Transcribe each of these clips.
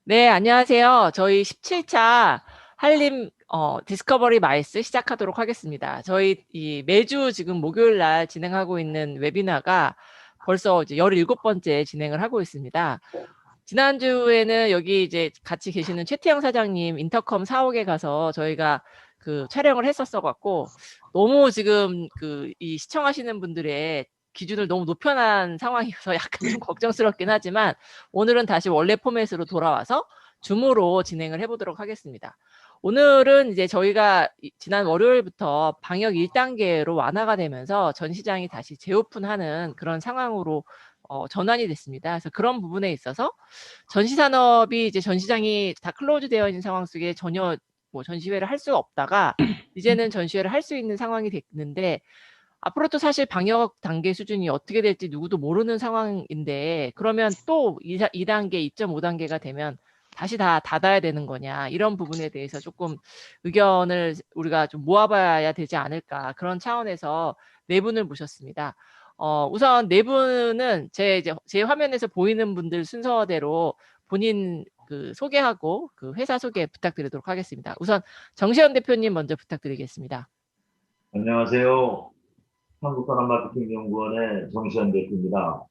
네, 안녕하세요. 저희 17차 한림 디스커버리 마이스 시작하도록 하겠습니다. 저희 매주 지금 목요일 날 진행하고 있는 웨비나가 벌써 이제 17번째 진행을 하고 있습니다. 지난주에는 여기 이제 같이 계시는 최태영 사장님 인터컴 사옥에 가서 저희가 그 촬영을 했었어 갖고 너무 지금 이 시청하시는 분들의 기준을 너무 높여놓은 상황이어서 약간 좀 걱정스럽긴 하지만 오늘은 다시 원래 포맷으로 돌아와서 줌으로 진행을 해보도록 하겠습니다. 오늘은 이제 저희가 지난 월요일부터 방역 1단계로 완화가 되면서 전 시장이 다시 재오픈하는 그런 상황으로 전환이 됐습니다. 그래서 그런 부분에 있어서 전시산업이 이제 전시장이 다 클로즈 되어 있는 상황 속에 전혀 뭐 전시회를 할 수가 없다가 이제는 전시회를 할 수 있는 상황이 됐는데 앞으로 또 사실 방역 단계 수준이 어떻게 될지 누구도 모르는 상황인데 그러면 또 2단계, 2.5단계가 되면 다시 다 닫아야 되는 거냐 이런 부분에 대해서 조금 의견을 우리가 좀 모아봐야 되지 않을까 그런 차원에서 네 분을 모셨습니다. 우선 네 분은 제 화면에서 보이는 분들 순서대로 본인 소개하고 회사 소개 부탁드리도록 하겠습니다. 우선 정시현 대표님 먼저 부탁드리겠습니다. 안녕하세요. 한국산업마케팅연구원의 정시현 대표입니다.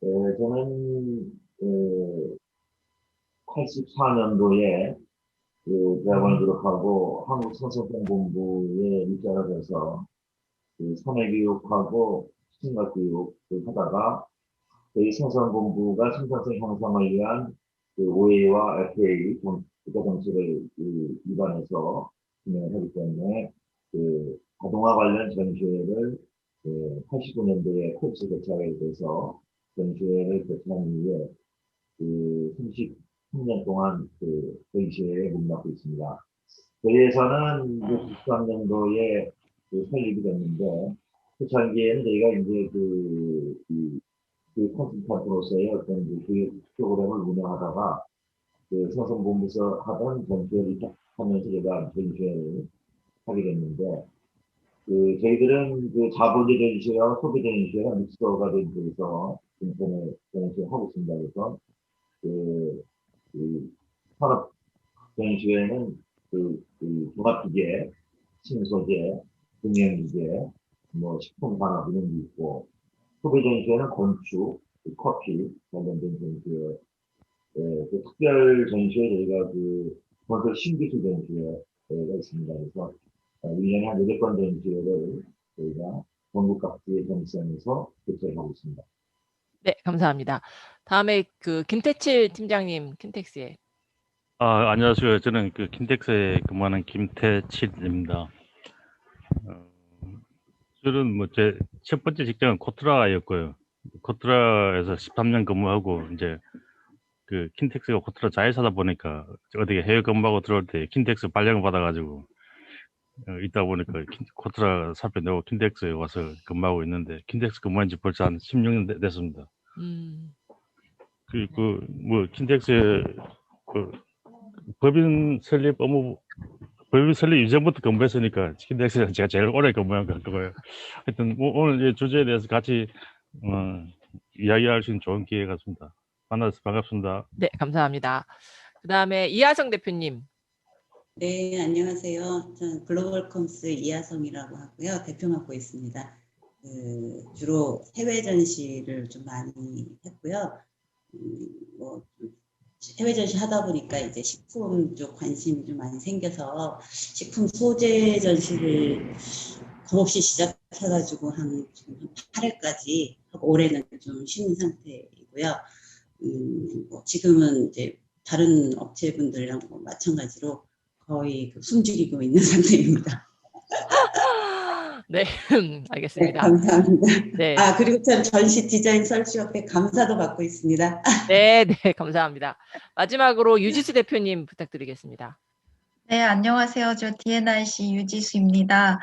저는 84년도에 대학원을 졸업하고 한국성서공본부에 입사를 해서 사내교육하고 신학교육을 하다가 저희 생산본부가 생산성 향상을 위한 OA와 FA, 국가 정책을 위반해서 진행을 하기 때문에 자동화 관련 전시회를 89년도에 코스 개최하게 돼서 전시회를 개최한 이후에 33년 동안 전시회에 몸담고 있습니다. 저희 회사는 93년도에 설립이 됐는데 초창기에는 저희가 이제 컨설턴트로서의 어떤 교육 프로그램을 운영하다가 생산본부에서 하던 전시회를 하면서 제가 전시회를 하게 됐는데 저희들은 자본주의 전시회와 소비 전시회가 믹서가 된 데서 전시회 하고 있습니다. 그래서 그, 산업 전시회는 종합기계, 신소재, 금융기계, 뭐 식품 산업 이런 게 있고 소비 전시회는 건축, 커피 관련된 전시회, 특별 전시회 저희가 건설 신기술 전시회가 있습니다. 그래서 1년에 한 8번 전시회를 저희가 전국 각지의 전시장에서 개최하고 있습니다. 네, 감사합니다. 다음에 김태칠 팀장님, 킨텍스에. 안녕하세요. 저는 킨텍스에 근무하는 김태칠입니다. 저는 제 첫 번째 직장은 코트라였고요. 코트라에서 13년 근무하고 이제 킨텍스가 코트라 자회사다 보니까 어떻게 해외 근무하고 들어올 때 킨텍스 발령을 받아가지고 있다 보니까 코트라 살펴내고 킨텍스에 와서 근무하고 있는데 킨텍스 근무한 지 벌써 한 16년 됐습니다. 킨텍스에 법인 설립 이전부터 근무했으니까 킨텍스는 제가 제일 오래 근무한 거고요. 하여튼 오늘 이 주제에 대해서 같이 이야기할 수 있는 좋은 기회 같습니다. 만나서 반갑습니다. 네, 감사합니다. 그 다음에 이하성 대표님. 네, 안녕하세요. 저는 글로벌컴스 이하성이라고 하고요. 대표 맡고 있습니다. 주로 해외 전시를 좀 많이 했고요. 해외 전시 하다 보니까 이제 식품 쪽 관심이 좀 많이 생겨서 식품 소재 전시를 겁없이 시작해가지고 한 8회까지 하고 올해는 좀 쉬는 상태이고요. 지금은 이제 다른 업체분들이랑 마찬가지로 거의 숨죽이고 있는 상태입니다. 네, 알겠습니다. 네, 감사합니다. 네. 그리고 전 전시 디자인 설치협회 감사도 받고 있습니다. 네, 감사합니다. 마지막으로 유지수 대표님 부탁드리겠습니다. 네, 안녕하세요. 저 DNIC 유지수입니다.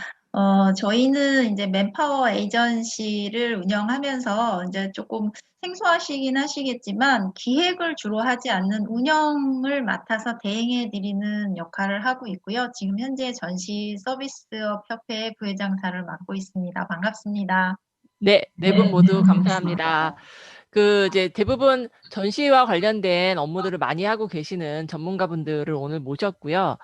저희는 이제 맨파워 에이전시를 운영하면서 이제 조금 생소하시긴 하시겠지만 기획을 주로 하지 않는 운영을 맡아서 대행해 드리는 역할을 하고 있고요. 지금 현재 전시 서비스업 협회 부회장사를 맡고 있습니다. 반갑습니다. 네, 네 분 모두 감사합니다. 이제 대부분 전시와 관련된 업무들을 많이 하고 계시는 전문가분들을 오늘 모셨고요.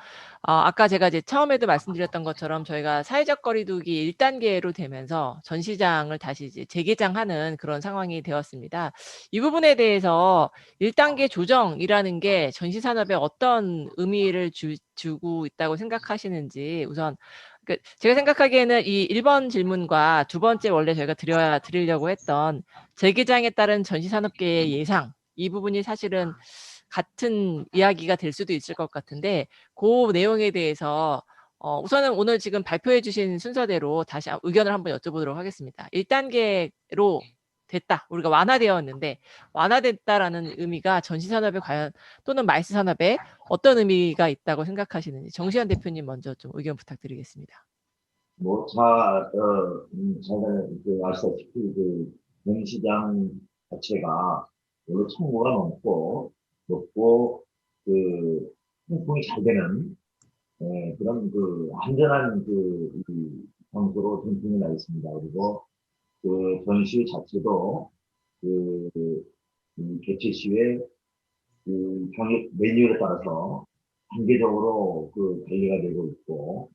아까 제가 이제 처음에도 말씀드렸던 것처럼 저희가 사회적 거리두기 1단계로 되면서 전시장을 다시 이제 재개장하는 그런 상황이 되었습니다. 이 부분에 대해서 1단계 조정이라는 게 전시 산업에 어떤 의미를 주고 있다고 생각하시는지 우선 제가 생각하기에는 이 1번 질문과 두 번째 원래 저희가 드리려고 했던 재개장에 따른 전시산업계의 예상, 이 부분이 사실은 같은 이야기가 될 수도 있을 것 같은데 그 내용에 대해서 우선은 오늘 지금 발표해 주신 순서대로 다시 의견을 한번 여쭤보도록 하겠습니다. 1단계로 됐다. 우리가 완화되었는데 완화됐다라는 의미가 전시산업에 과연 또는 마이스 산업에 어떤 의미가 있다고 생각하시는지 정시현 대표님 먼저 좀 의견 부탁드리겠습니다. 뭐, 아시다시피, 전시장 자체가 원래 청구가 높고, 통풍이 잘 되는, 그런 안전한 장소로 전통이 나 있습니다. 그리고 전시 자체도 개최 시에 방역 메뉴에 따라서 단계적으로 관리가 되고 있고,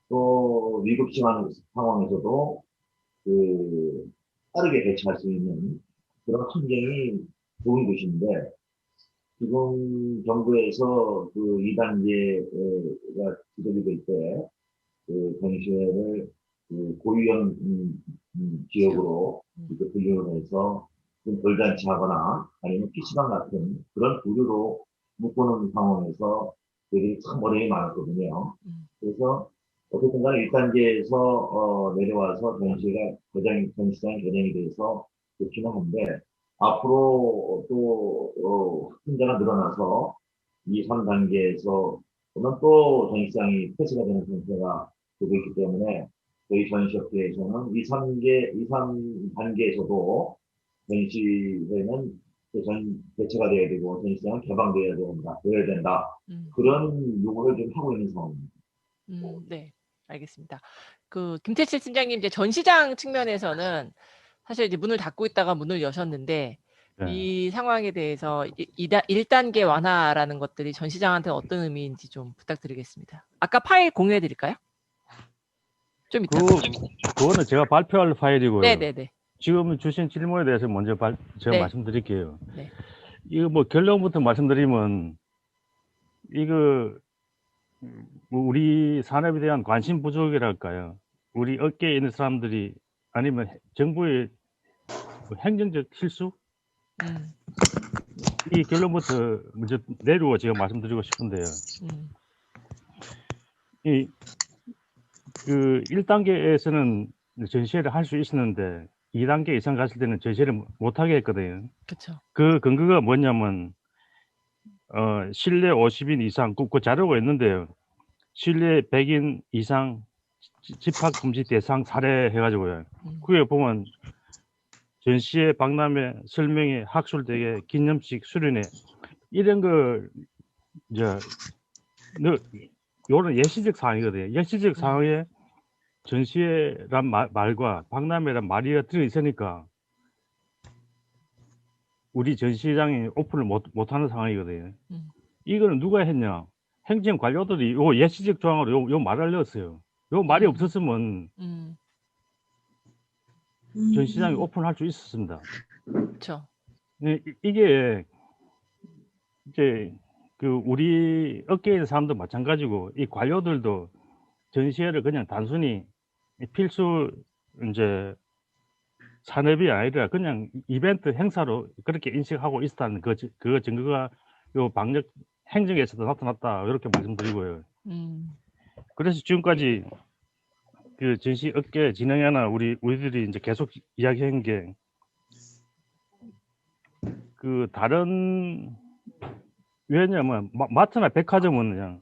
또 위급심한 상황에서도 빠르게 대처할 수 있는 그런 환경이 좋은 곳인데, 지금 정부에서 2단계가 지속이 될 때, 전시회를 고위험 지역으로 이렇게 분류를 해서 좀 돌잔치하거나 아니면 PC방 같은 그런 부류로 묶어놓은 상황에서 되게 참 어려움이 많았거든요. 그래서 어쨌든 간에 1단계에서 내려와서 전시장 개장이 돼서 좋기는 한데, 앞으로 또 확진자가 늘어나서 2, 3단계에서 보면 또 전시장이 폐쇄가 되는 상태가 되고 있기 때문에 저희 전시업계에서는 2, 3단계에서도 전시회는 개최가 돼야 되고 전시장은 되어야 된다. 그런 요구를 좀 하고 있는 상황입니다. 네, 알겠습니다. 김태칠 팀장님 이제 전시장 측면에서는 사실 이제 문을 닫고 있다가 문을 여셨는데 네. 이 상황에 대해서 1단계 완화라는 것들이 전시장한테 어떤 의미인지 좀 부탁드리겠습니다. 아까 파일 공유해 드릴까요? 좀 이따. 그거는 제가 발표할 파일이고요. 네네네. 지금 주신 질문에 대해서 먼저 제가 네. 말씀드릴게요. 네. 이거 뭐 결론부터 말씀드리면 이거 우리 산업에 대한 관심 부족이랄까요? 우리 업계에 있는 사람들이 아니면 정부의 행정적 실수? 이 결론부터 먼저 내리고 제가 말씀드리고 싶은데요. 이 1단계에서는 전시회를 할 수 있었는데 2단계 이상 갔을 때는 전시회를 못하게 했거든요. 그렇죠. 그 근거가 뭐냐면 실내 50인 이상 그 자료가 있는데요. 실내 100인 이상 집합 금지 대상 사례 해가지고요. 그게 보면 전시회, 박람회, 설명회, 학술대회, 기념식, 수련회 이런 거 요런 예시적 사항이거든요. 예시적 사항에 전시회란 말과 박람회란 말이 들어있으니까 우리 전시장이 오픈을 못하는 상황이거든요. 이거는 누가 했냐? 행정 관료들이 요 예시적 조항으로 요 말을 넣었어요. 요 말이 없었으면 전시장이 오픈할 수 있었습니다. 그렇죠. 이게 이제 우리 업계에 있는 사람도 마찬가지고 이 관료들도 전시회를 그냥 단순히 필수 이제 산업이 아니라 그냥 이벤트 행사로 그렇게 인식하고 있었다는 그 증거가 요 방역 행정에서도 나타났다 이렇게 말씀드리고요. 그래서 지금까지 전시 업계 진흥회나 우리들이 이제 계속 이야기한 게 다른 왜냐면 마트나 백화점은 그냥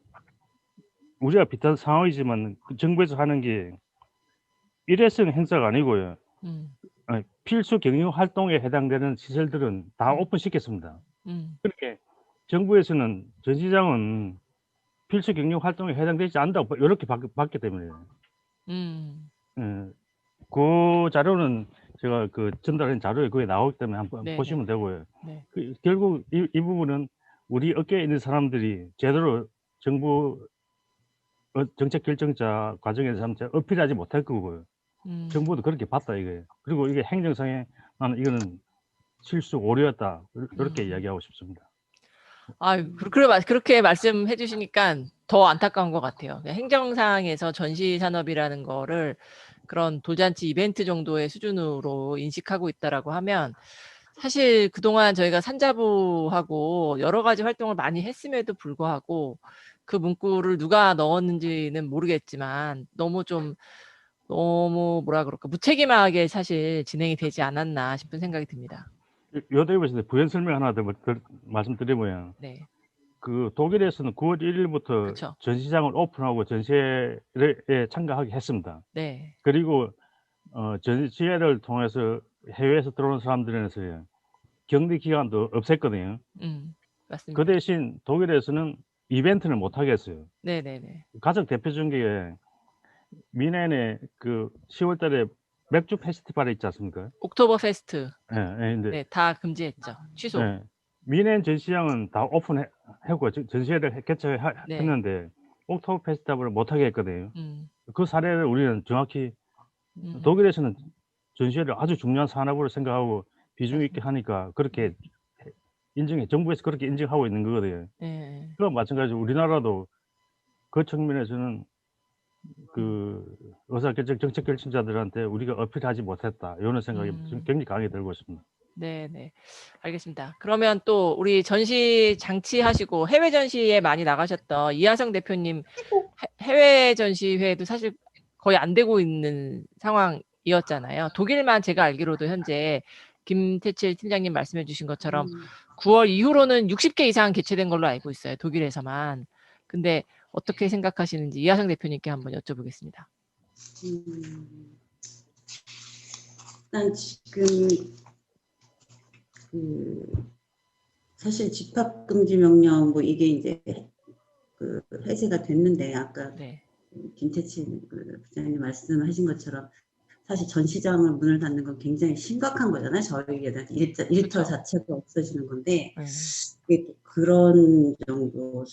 우리가 비슷한 상황이지만 정부에서 하는 게 일회성 행사가 아니고요. 필수 경영 활동에 해당되는 시설들은 다 오픈시켰습니다. 그렇게 정부에서는 전시장은 필수 경영 활동에 해당되지 않는다고 이렇게 봤기 때문에 그 자료는 제가 그 전달한 자료에 그게 나오기 때문에 한번 네네. 보시면 되고요. 네. 결국 이 부분은 우리 업계에 있는 사람들이 제대로 정부 정책 결정자 과정에서 어필하지 못할 거고요. 정부도 그렇게 봤다 이거예요. 그리고 이게 행정상에 나는 이거는 실수 오류였다 이렇게 이야기하고 싶습니다. 그렇게 말씀해 주시니까 더 안타까운 것 같아요. 행정상에서 전시산업이라는 거를 그런 돌잔치 이벤트 정도의 수준으로 인식하고 있다라고 하면 사실 그동안 저희가 산자부하고 여러 가지 활동을 많이 했음에도 불구하고 그 문구를 누가 넣었는지는 모르겠지만 너무 뭐라 그럴까 무책임하게 사실 진행이 되지 않았나 싶은 생각이 듭니다. 요 대목에서 부연 설명 하나 더 말씀드리면 네. 그 독일에서는 9월 1일부터 그쵸. 전시장을 오픈하고 전시회에 참가하게 했습니다. 네. 그리고 전시회를 통해서 해외에서 들어오는 사람들에서 격리 기간도 없앴거든요. 맞습니다. 그 대신 독일에서는 이벤트를 못 하게 했어요. 네네네. 가장 대표적인 게 미넨에 그 10월 달에 맥주 페스티벌이 있지 않습니까? 옥토버 페스트. 예, 근데 네, 다 금지했죠. 취소. 예, 미넨 전시장은 다 오픈하고 전시회를 네. 개최했는데 옥토버 페스티벌을 못 하게 했거든요. 그 사례를 우리는 정확히 독일에서는 전시회를 아주 중요한 산업으로 생각하고 비중 있게 하니까 그렇게 정부에서 그렇게 인정하고 있는 거거든요. 네. 그와 마찬가지로 우리나라도 그 측면에서는 그 의사결정 정책 결정자들한테 우리가 어필하지 못했다 이런 생각이 좀 굉장히 강하게 들고 있습니다. 네네. 알겠습니다. 그러면 또 우리 전시 장치하시고 해외 전시에 많이 나가셨던 이하성 대표님 해외 전시회도 사실 거의 안 되고 있는 상황이었잖아요. 독일만 제가 알기로도 현재 김태칠 팀장님 말씀해 주신 것처럼 9월 이후로는 60개 이상 개최된 걸로 알고 있어요. 독일에서만. 근데 어떻게 생각하시는지 이하성 대표님께 한번 여쭤보겠습니다. 난 지금 사실 집합금지 명령 뭐 이게 이제 그 해제가 됐는데 아까 네. 김태칠 부장님 말씀하신 것처럼 사실 전시장을 문을 닫는 건 굉장히 심각한 거잖아요. 저희에는 일터 자체가 없어지는 건데 그런 정도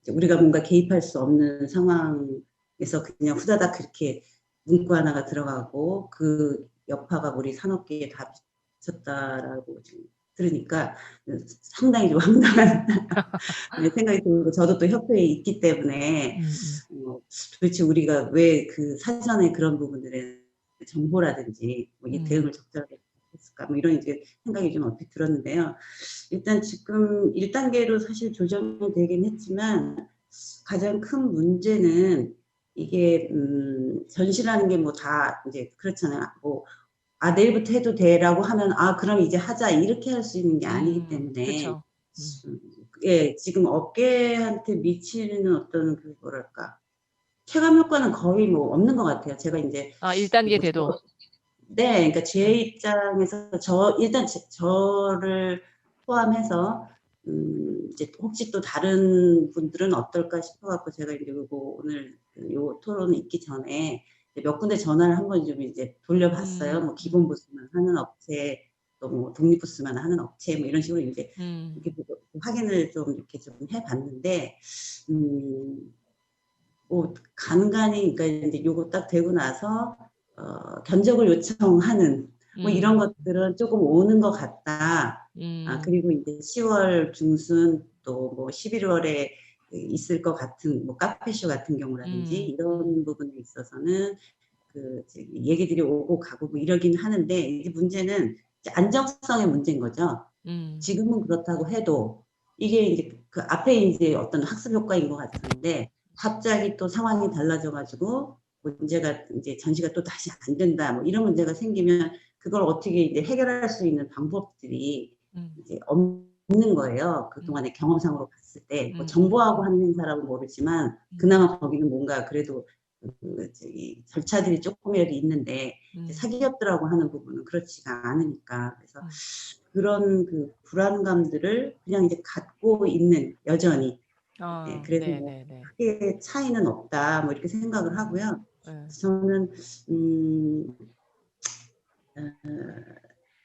우리가 뭔가 개입할 수 없는 상황에서 그냥 후다닥 그렇게 문구 하나가 들어가고 그 여파가 우리 산업계에 다 미쳤다라고 지금 들으니까 상당히 좀 황당한 생각이 들고 저도 또 협회에 있기 때문에 도대체 우리가 왜 그 사전에 그런 부분들에 정보라든지 뭐 이 대응을 적절하게 했을까 뭐 이런 이제 생각이 좀 얼핏 들었는데요. 일단 지금 1단계로 사실 조정이 되긴 했지만 가장 큰 문제는 이게 전시라는 게 뭐 다 이제 그렇잖아요. 뭐 내일부터 해도 돼라고 하면 그럼 이제 하자 이렇게 할 수 있는 게 아니기 때문에 예, 지금 업계한테 미치는 어떤 그 뭐랄까 체감 효과는 거의 뭐 없는 것 같아요. 제가 이제 1단계 돼도 네, 그러니까 제 입장에서 일단 저를 포함해서 이제 혹시 또 다른 분들은 어떨까 싶어갖고 제가 이제 오늘 요 토론 있기 전에 몇 군데 전화를 한번 좀 이제 돌려봤어요. 뭐 기본 부스만 하는 업체, 또 뭐 독립 부스만 하는 업체, 뭐 이런 식으로 이제 이렇게 확인을 좀 이렇게 좀 해봤는데, 뭐 간간히 그러니까 이제 요거 딱 되고 나서 견적을 요청하는 뭐 이런 것들은 조금 오는 것 같다. 그리고 이제 10월 중순 또 뭐 11월에 있을 것 같은 뭐 카페쇼 같은 경우라든지 이런 부분에 있어서는 그 얘기들이 오고 가고 뭐 이러긴 하는데 이게 문제는 이제 안정성의 문제인 거죠. 지금은 그렇다고 해도 이게 이제 그 앞에 이제 어떤 학습 효과인 것 같은데 갑자기 또 상황이 달라져가지고 문제가 이제 전시가 또 다시 안 된다 뭐 이런 문제가 생기면 그걸 어떻게 이제 해결할 수 있는 방법들이 이제 없는 거예요. 그동안의 경험상으로 봤을 때 뭐 정부하고 하는 행사라고 모르지만 그나마 거기는 뭔가 그래도 절차들이 조금이라도 있는데 사기업들하고 하는 부분은 그렇지가 않으니까 그래서 그런 그 불안감들을 그냥 이제 갖고 있는 여전히 네, 그래서 뭐 크게 차이는 없다 뭐 이렇게 생각을 하고요. 저는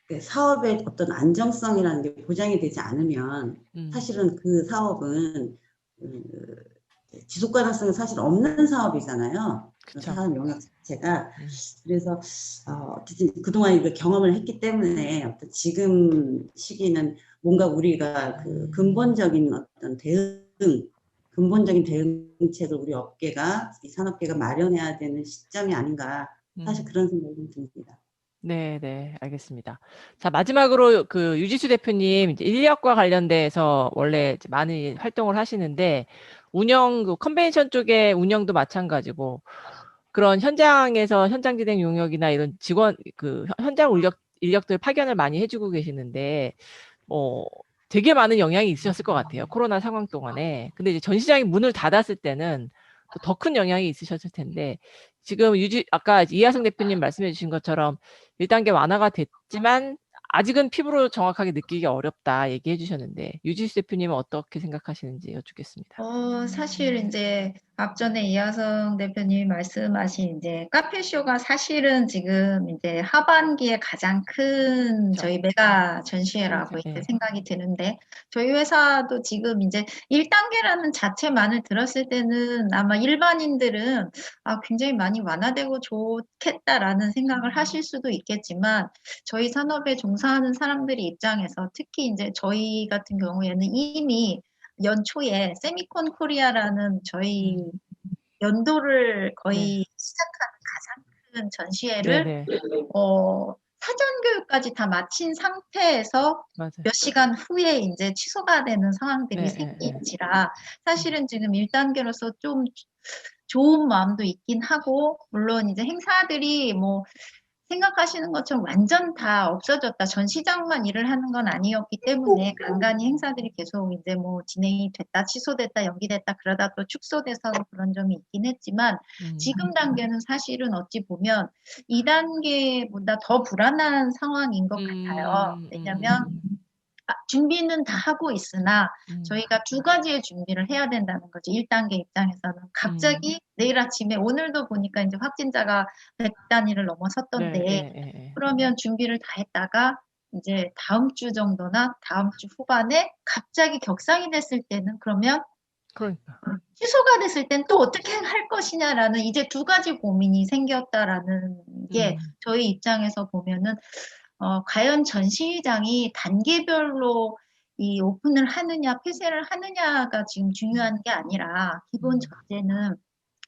그 사업의 어떤 안정성이라는 게 보장이 되지 않으면 사실은 그 사업은 지속 가능성이 사실 없는 사업이잖아요. 그쵸. 사업 영역 자체가. 그래서 어쨌든 그동안 이걸 경험을 했기 때문에 어떤 지금 시기는 뭔가 우리가 그 근본적인 어떤 근본적인 대응책을 우리 업계가, 이 산업계가 마련해야 되는 시점이 아닌가. 사실 그런 생각이 좀 듭니다. 네, 네, 알겠습니다. 자, 마지막으로 그 유지수 대표님 이제 인력과 관련돼서 원래 이제 많이 활동을 하시는데 운영, 그 컨벤션 쪽의 운영도 마찬가지고 그런 현장에서 현장 진행 용역이나 이런 직원 그 현장 인력들 파견을 많이 해주고 계시는데 되게 많은 영향이 있으셨을 것 같아요. 코로나 상황 동안에. 근데 이제 전 시장이 문을 닫았을 때는 또 더 큰 영향이 있으셨을 텐데 지금 아까 이하성 대표님 말씀해 주신 것처럼 1단계 완화가 됐지만 아직은 피부로 정확하게 느끼기 어렵다 얘기해 주셨는데 유지수 대표님은 어떻게 생각하시는지 여쭙겠습니다. 사실 이제 앞전에 이하성 대표님이 말씀하신 이제 카페쇼가 사실은 지금 이제 하반기에 가장 큰 저희 메가 전시회라고 이제 생각이 드는데 저희 회사도 지금 이제 1단계라는 자체만을 들었을 때는 아마 일반인들은 굉장히 많이 완화되고 좋겠다라는 생각을 하실 수도 있겠지만 저희 산업에 종사하는 사람들의 입장에서 특히 이제 저희 같은 경우에는 이미 연초에 세미콘 코리아라는 저희 연도를 거의 시작하는 가장 큰 전시회를 사전 교육까지 다 마친 상태에서 맞아요. 몇 시간 후에 이제 취소가 되는 상황들이 생긴지라 사실은 지금 1단계로서 좀 좋은 마음도 있긴 하고 물론 이제 행사들이 뭐 생각하시는 것처럼 완전 다 없어졌다. 전시장만 일을 하는 건 아니었기 때문에 간간히 행사들이 계속 이제 뭐 진행이 됐다, 취소됐다, 연기됐다 그러다 또 축소돼서 그런 점이 있긴 했지만 지금 단계는 사실은 어찌 보면 2단계보다 더 불안한 상황인 것 같아요. 왜냐하면 준비는 다 하고 있으나 저희가 두 가지의 준비를 해야 된다는 거죠. 1단계 입장에서는 갑자기 내일 아침에 오늘도 보니까 이제 확진자가 100단위를 넘어섰던데 그러면 준비를 다 했다가 이제 다음 주 정도나 다음 주 후반에 갑자기 격상이 됐을 때는 그러면 취소가 됐을 땐 또 어떻게 할 것이냐라는 이제 두 가지 고민이 생겼다라는 게 저희 입장에서 보면은 과연 전시장이 단계별로 이 오픈을 하느냐, 폐쇄를 하느냐가 지금 중요한 게 아니라 기본 전제는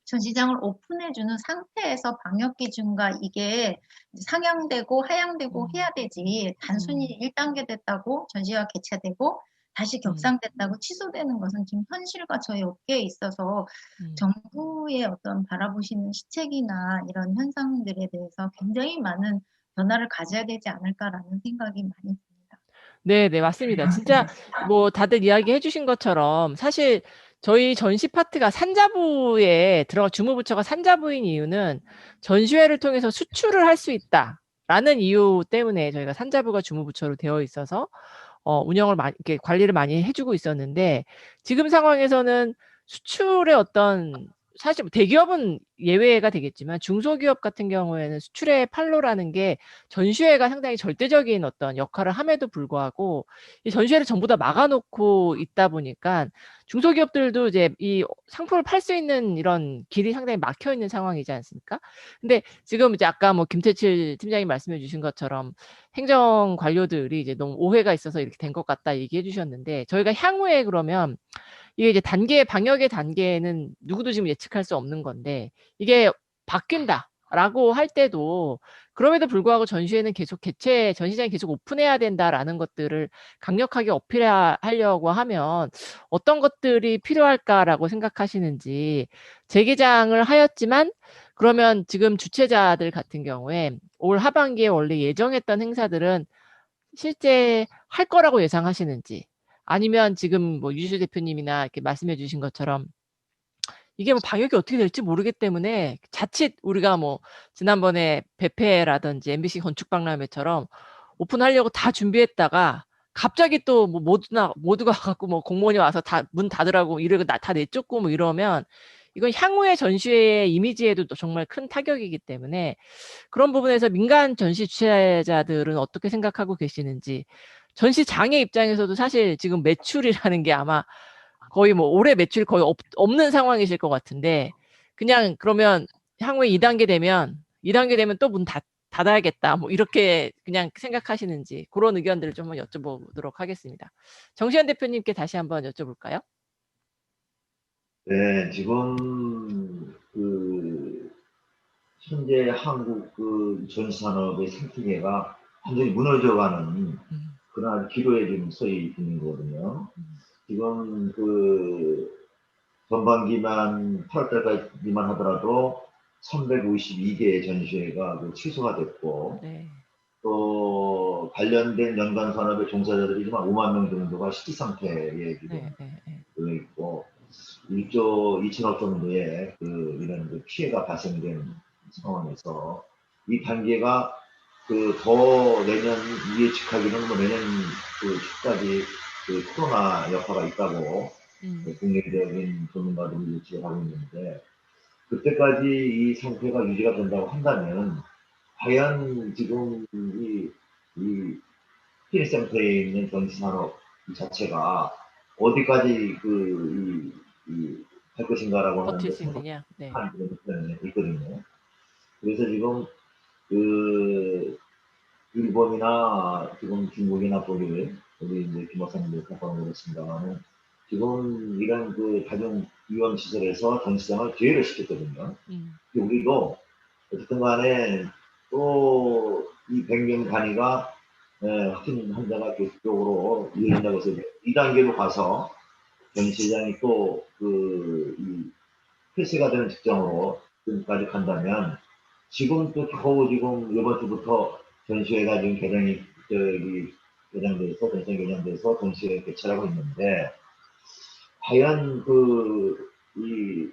전시장을 오픈해주는 상태에서 방역 기준과 이게 상향되고 하향되고 해야 되지 단순히 1단계 됐다고 전시가 개최되고 다시 격상됐다고 취소되는 것은 지금 현실과 저희 업계에 있어서 정부의 어떤 바라보시는 시책이나 이런 현상들에 대해서 굉장히 많은 변화를 가져야 되지 않을까라는 생각이 많이 듭니다. 네, 네, 맞습니다. 진짜 뭐 다들 이야기해 주신 것처럼 사실 저희 전시 파트가 산자부에 주무부처가 산자부인 이유는 전시회를 통해서 수출을 할 수 있다라는 이유 때문에 저희가 산자부가 주무부처로 되어 있어서 운영을 이렇게 관리를 많이 해주고 있었는데 지금 상황에서는 수출의 어떤 사실 대기업은 예외가 되겠지만 중소기업 같은 경우에는 수출의 판로라는 게 전시회가 상당히 절대적인 어떤 역할을 함에도 불구하고 이 전시회를 전부 다 막아놓고 있다 보니까 중소기업들도 이제 이 상품을 팔 수 있는 이런 길이 상당히 막혀 있는 상황이지 않습니까? 근데 지금 이제 아까 뭐 김태칠 팀장님 말씀해 주신 것처럼 행정 관료들이 이제 너무 오해가 있어서 이렇게 된 것 같다 얘기해 주셨는데 저희가 향후에 그러면 이게 이제 방역의 단계는 누구도 지금 예측할 수 없는 건데 이게 바뀐다라고 할 때도 그럼에도 불구하고 전시장이 계속 오픈해야 된다라는 것들을 강력하게 어필하려고 하면 어떤 것들이 필요할까라고 생각하시는지 재개장을 하였지만 그러면 지금 주최자들 같은 경우에 올 하반기에 원래 예정했던 행사들은 실제 할 거라고 예상하시는지 아니면 지금 뭐 유지수 대표님이나 이렇게 말씀해 주신 것처럼 이게 뭐 방역이 어떻게 될지 모르기 때문에 자칫 우리가 뭐 지난번에 베페라든지 MBC 건축박람회처럼 오픈하려고 다 준비했다가 갑자기 또 뭐 모두가 와갖고 뭐 공무원이 와서 다 문 닫으라고 이러고 다 내쫓고 뭐 이러면 이건 향후의 전시회의 이미지에도 또 정말 큰 타격이기 때문에 그런 부분에서 민간 전시 주최자들은 어떻게 생각하고 계시는지, 전시장의 입장에서도 사실 지금 매출이라는 게 아마 거의 뭐 올해 매출 거의 없는 상황이실 것 같은데, 그냥 그러면 향후에 2단계 되면 또 문 닫아야겠다 뭐 이렇게 그냥 생각하시는지, 그런 의견들을 좀 한번 여쭤보도록 하겠습니다. 정시현 대표님께 다시 한번 여쭤볼까요? 네, 지금 현재 한국 전시산업의 생태계가 완전히 무너져가는 그런 기로에 지금 서 있는 거거든요. 지금 전반기만 8월달까지만 하더라도 352개의 전시회가 취소가 됐고, 네. 또 관련된 연관 산업의 종사자들이 지금 5만 명 정도가 실직 상태에 지금 들어 있고, 1조 2천억 정도의 이런 피해가 발생된 상황에서 이 단계가 더 내년 예측하기는 뭐 내년 초까지 코로나 여파가 있다고 국내적인 전문가들이 예측을 하고 있는데, 그때까지 이 상태가 유지가 된다고 한다면 과연 지금 이 피해센터에 있는 전시산업 자체가 어디까지 할 것인가라고 버틸 하는데 수 있느냐. 네. 생각한 그런 편이 있거든요. 그래서 지금 그 일본이나 지금 중국이나 독일, 우리 이제 김 박사님도 평가하고 그렇습니다만은 지금 이런 다중 유형 시설에서 전시장을 기회를 시켰거든요. 우리도 어쨌든 간에 또 이 100년 단위가 확진 환자가 계속적으로 이어진다고 해서 2단계로 가서 전시장이 또 이 폐쇄가 되는 직전으로 지금까지 간다면, 지금 또 겨우 지금 이번 주부터 전시회가 지금 전시회 개장돼서 전시회 개최를 하고 있는데, 과연 이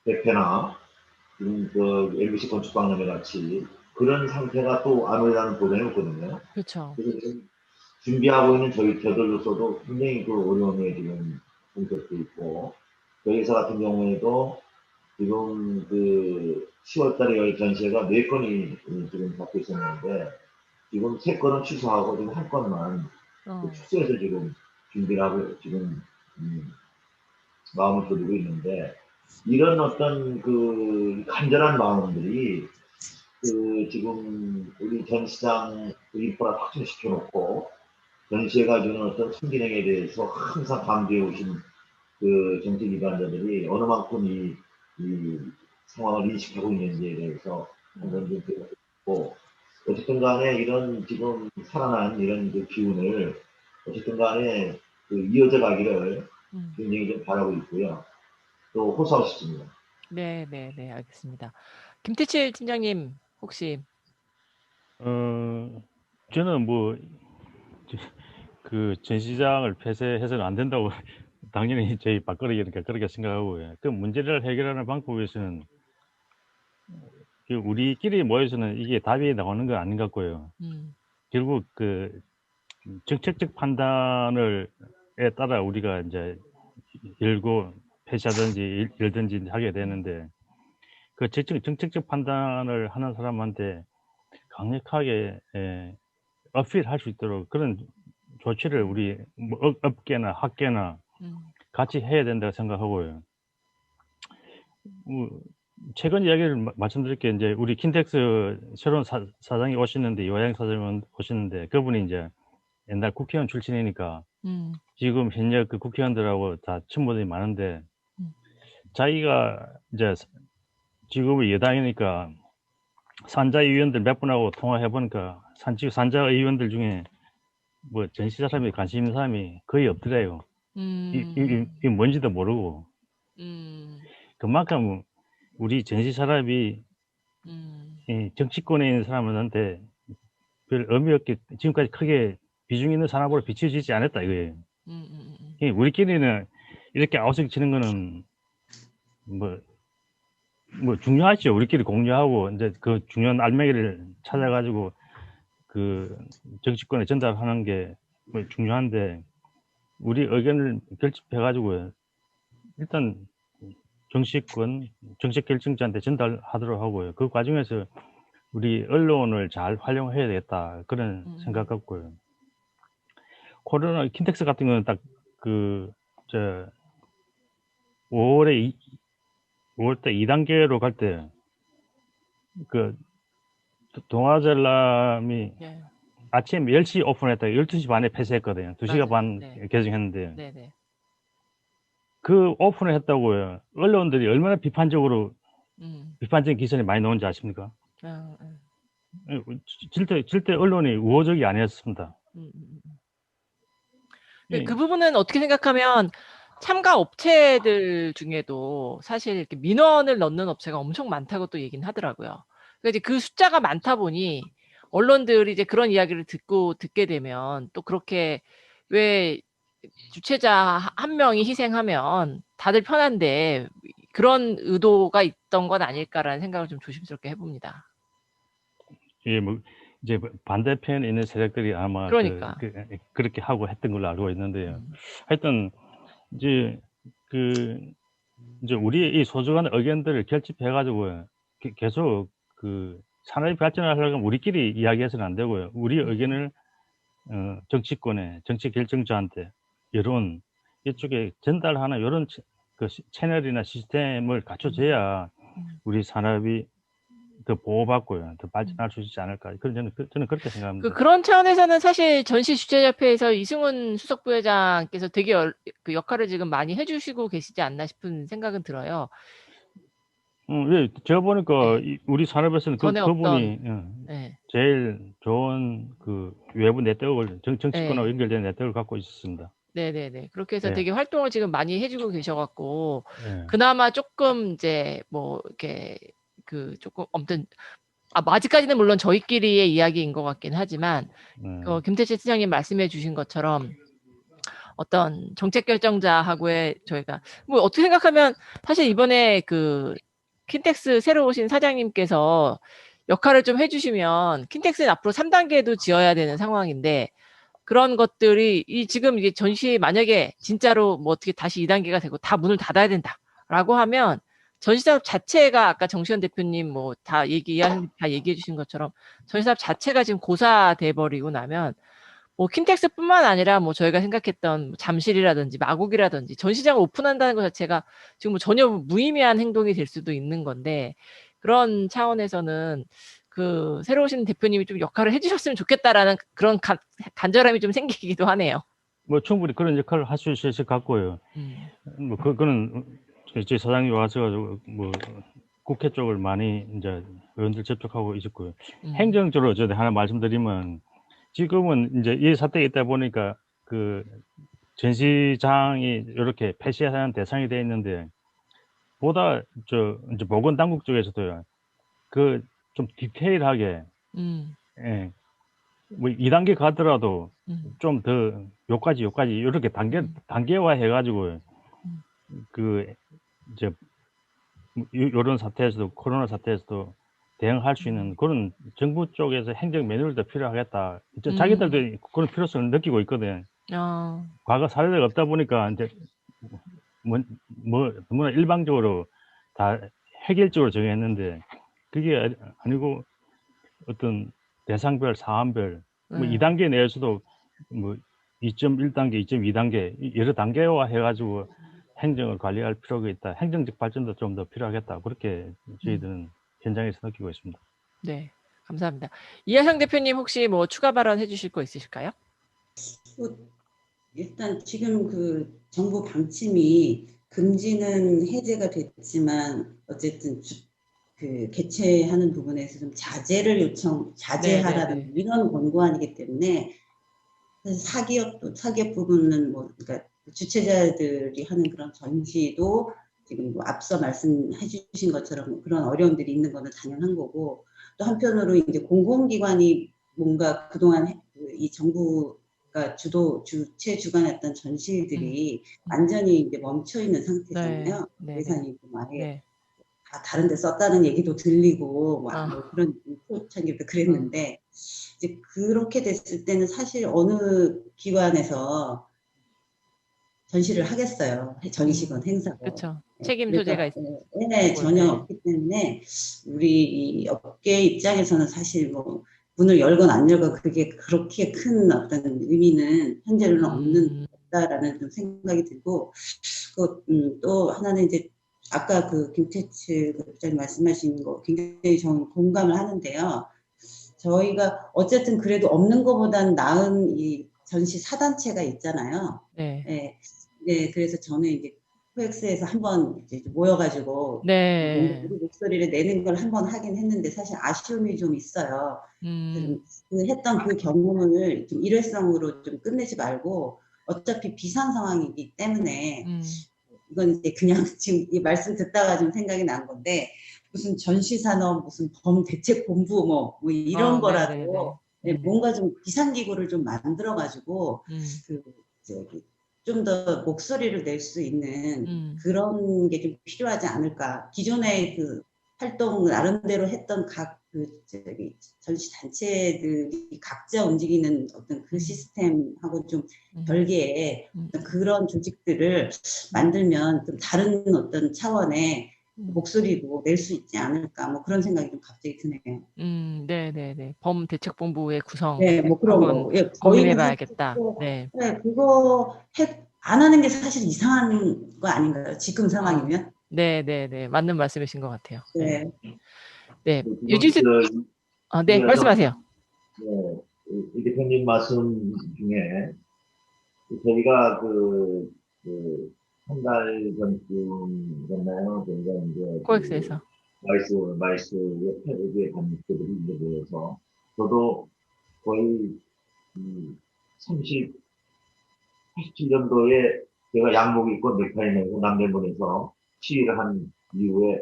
대표나 지금 MBC 건축박람회 같이 그런 상태가 또 안 오리라는 보장이 없거든요. 그렇죠. 그래서 지금 준비하고 있는 저희들로서도 굉장히 어려움에 지금 봉착돼 있고, 저희 회사 같은 경우에도 지금 10월달에 열 전시회가 4건이 지금 잡혀 있었는데, 지금 3건은 취소하고 지금 1건만 축소해서 지금 준비를 하고 지금 마음을 돌리고 있는데, 이런 어떤 간절한 마음들이 지금 우리 전시장 인프라 확충시켜 놓고 전시회가 주는 어떤 순기능에 대해서 항상 강조해 오신 정치기관자들이 어느 만큼 이 상황을 인식하고 있는지에 대해서 한번 좀 배워보고, 어쨌든 간에 이런 지금 살아난 이런 기운을 어쨌든 간에 이어져 가기를 굉장히 좀 바라고 있고요. 또 호소하고 싶습니다. 네, 알겠습니다. 김태칠 팀장님 혹시? 저는 전시장을 폐쇄해서는 안 된다고 당연히 저희 밥거리니까 그렇게 생각하고요. 그 문제를 해결하는 방법에서는 우리끼리 모여서는 이게 답이 나오는 건 아닌 것 같고요. 결국 정책적 판단에 따라 우리가 이제 열고 폐쇄하든지 열든지 하게 되는데, 그 정책적 판단을 하는 사람한테 강력하게 어필할 수 있도록 그런 조치를 우리 업계나 학계나 같이 해야 된다고 생각하고요. 최근 이야기를 말씀드릴게요. 이제 우리 킨텍스 새로운 사장이 오시는데, 이화영 사장이 오시는데, 그분이 이제 옛날 국회의원 출신이니까 지금 현재 국회의원들하고 다 친분이 많은데, 자기가 이제 지금의 여당이니까 산자 의원들 몇 분하고 통화해 보니까 산자 의원들 중에 전시 사람이 관심 있는 사람이 거의 없더래요. 이게 뭔지도 모르고. 그만큼 우리 전시 사람이 정치권에 있는 사람들한테 별 의미 없게 지금까지 크게 비중 있는 사람으로 비춰지지 않았다 이거예요. 우리끼리는 이렇게 아우성 치는 거는 중요하죠. 우리끼리 공유하고 이제 그 중요한 알맹이를 찾아가지고 정치권에 전달하는 게 중요한데, 우리 의견을 결집해가지고 일단 정치권, 정책 결정자한테 전달하도록 하고요. 그 과정에서 우리 언론을 잘 활용해야 되겠다 그런 생각 같고요. 코로나 킨텍스 같은 경우는 딱 그 저 5월에 5월 때 2단계로 갈 때 그 동아전람이 예. 아침 10시 오픈했다가 12시 반에 폐쇄했거든요. 2시간 맞아요. 반 네. 개정했는데 네네. 그 오픈을 했다고요. 언론들이 얼마나 음. 비판적인 기사를 많이 나오는지 아십니까? 어, 절대 언론이 우호적이 아니었습니다. 음, 음. 예. 그 부분은 어떻게 생각하면 참가 업체들 중에도 사실 이렇게 민원을 넣는 업체가 엄청 많다고 또 얘기는 하더라고요. 그러니까 이제 그 숫자가 많다 보니 언론들이 이제 그런 이야기를 듣게 되면 또 그렇게 왜 주최자 한 명이 희생하면 다들 편한데 그런 의도가 있던 건 아닐까라는 생각을 좀 조심스럽게 해봅니다. 예, 뭐 이제 반대편에 있는 세력들이 아마 그러니까. 그렇게 하고 했던 걸로 알고 있는데요. 하여튼 이제 이제 우리의 이 소중한 의견들을 결집해가지고 계속 그 산업이 발전을 하려면 우리끼리 이야기해서는 안 되고요. 우리 의견을 정치권에 정치 결정자한테 여론 이쪽에 전달하는 이런 채널이나 시스템을 갖춰줘야 우리 산업이 더 보호받고요, 더 발전할 수 있지 않을까. 저는 그렇게 생각합니다. 그런 차원에서는 사실 전시 주최자협회에서 이승훈 수석 부회장께서 되게 그 역할을 지금 많이 해주시고 계시지 않나 싶은 생각은 들어요. 예, 제가 보니까 우리 산업에서는 전에 그분이 네. 제일 좋은 그 외부 네트워크를 정치권하고 네. 연결된 네트워크를 갖고 있었습니다. 네네네. 그렇게 해서 네. 되게 활동을 지금 많이 해주고 계셔갖고 네. 그나마 조금 이제 뭐 이렇게 조금 아무튼 아직까지는 물론 저희끼리의 이야기인 것 같긴 하지만 김태실 시장님 말씀해주신 것처럼 어떤 정책 결정자하고의 저희가 뭐 어떻게 생각하면 사실 이번에 킨텍스 새로 오신 사장님께서 역할을 좀 해주시면 킨텍스는 앞으로 3단계도 지어야 되는 상황인데 그런 것들이 지금 이게 전시 만약에 진짜로 뭐 어떻게 다시 2단계가 되고 다 문을 닫아야 된다라고 하면 전시사업 자체가 아까 정시현 대표님 뭐 다 얘기해 주신 것처럼 전시사업 자체가 지금 고사돼 버리고 나면 뭐 킨텍스뿐만 아니라 뭐 저희가 생각했던 잠실이라든지 마곡이라든지 전시장을 오픈한다는 것 자체가 지금 뭐 전혀 무의미한 행동이 될 수도 있는 건데 그런 차원에서는 새로 오신 대표님이 좀 역할을 해주셨으면 좋겠다라는 그런 간절함이 좀 생기기도 하네요. 뭐 충분히 그런 역할을 할 수 있을 것 같고요. 뭐 그거는 저희 사장님 와서가지고 뭐 국회 쪽을 많이 이제 의원들 접촉하고 있었고요. 행정적으로 저도 하나 말씀드리면 지금은 이제 이 사태가 있다 보니까 전시장이 이렇게 폐쇄하는 대상이 되어 있는데 보다 이제 보건당국 쪽에서도요. 좀 디테일하게 예. 뭐 2단계 가더라도 좀 더 요까지 이렇게 단계화 해가지고 이제 요런 사태에서도 코로나 사태에서도 대응할 수 있는 그런 정부 쪽에서 행정 매뉴얼도 필요하겠다. 자기들도 그런 필요성을 느끼고 있거든. 과거 사례가 없다 보니까 이제 너무나 일방적으로 다 획일적으로 정했는데 그게 아니고 어떤 대상별, 사안별, 뭐 2단계 내에서도 뭐 2.1단계, 2.2단계 여러 단계화 해가지고 행정을 관리할 필요가 있다. 행정적 발전도 좀 더 필요하겠다. 그렇게 저희들은 현장에서 느끼고 있습니다. 네, 감사합니다. 이하성 대표님 혹시 뭐 추가 발언 해주실 거 있으실까요? 일단 지금 정부 방침이 금지는 해제가 됐지만 어쨌든 개최하는 부분에서 좀 자제하라는 이런 권고안이기 때문에 사기업 부분은 뭐 그러니까 주최자들이 하는 그런 전시도 지금 뭐 앞서 말씀해 주신 것처럼 그런 어려움들이 있는 거는 당연한 거고 또 한편으로 이제 공공기관이 뭔가 그동안 이 정부가 주최 주관했던 전시들이 완전히 이제 멈춰 있는 상태잖아요. 예산이 좀 아예 다 다른 데 썼다는 얘기도 들리고 뭐 그런 초창기부터 그랬는데 이제 그렇게 됐을 때는 사실 어느 기관에서 전시를 하겠어요. 전시건 행사건. 그쵸. 책임 그래서, 소재가 네, 전혀 없기 때문에 우리 이 업계 입장에서는 사실 뭐 문을 열건 안 열건 그게 그렇게 큰 어떤 의미는 현재로는 없다라는 좀 생각이 들고, 또 하나는 이제 아까 그 김태츠 부장님 말씀하신 거 굉장히 저는 공감을 하는데요. 저희가 어쨌든 그래도 없는 것보다는 나은 이 전시 사단체가 있잖아요. 네. 네, 네, 그래서 저는 이제 코엑스에서 한번 이제 모여가지고 네. 우리 목소리를 내는 걸 한번 하긴 했는데 사실 아쉬움이 좀 있어요. 했던 그 경험을 좀 일회성으로 좀 끝내지 말고 어차피 비상 상황이기 때문에 이건 이제 그냥 지금 이 말씀 듣다가 좀 생각이 난 건데 무슨 전시산업 무슨 범대책본부 뭐 이런 거라도 뭔가 좀 비상기구를 좀 만들어가지고 좀 더 목소리를 낼 수 있는 그런 게 좀 필요하지 않을까. 기존의 그 활동 나름대로 했던 각 전시 단체들이 각자 움직이는 어떤 그 시스템하고 좀 별개의 그런 조직들을 만들면 좀 다른 어떤 차원의 목소리도 낼 수 있지 않을까. 뭐 그런 생각이 좀 갑자기 드네요. 네네네. 범대책본부의 구성. 네, 뭐 그런 거. 예, 고민해봐야겠다. 네. 네, 그거 안 하는 게 사실 이상한 거 아닌가요? 지금 상황이면? 네네네. 맞는 말씀이신 것 같아요. 네. 네. 유지수, 네, 말씀하세요. 네, 이 대표님 말씀 중에 저희가 한 달 전쯤이었나요? 저희가 이제 코엑스에서. 마이스 옆에 관계들이 이제 모여서 저도 거의 87년도에 제가 양복 입고 넥타이 메고 남대문에서 시위를 한 이후에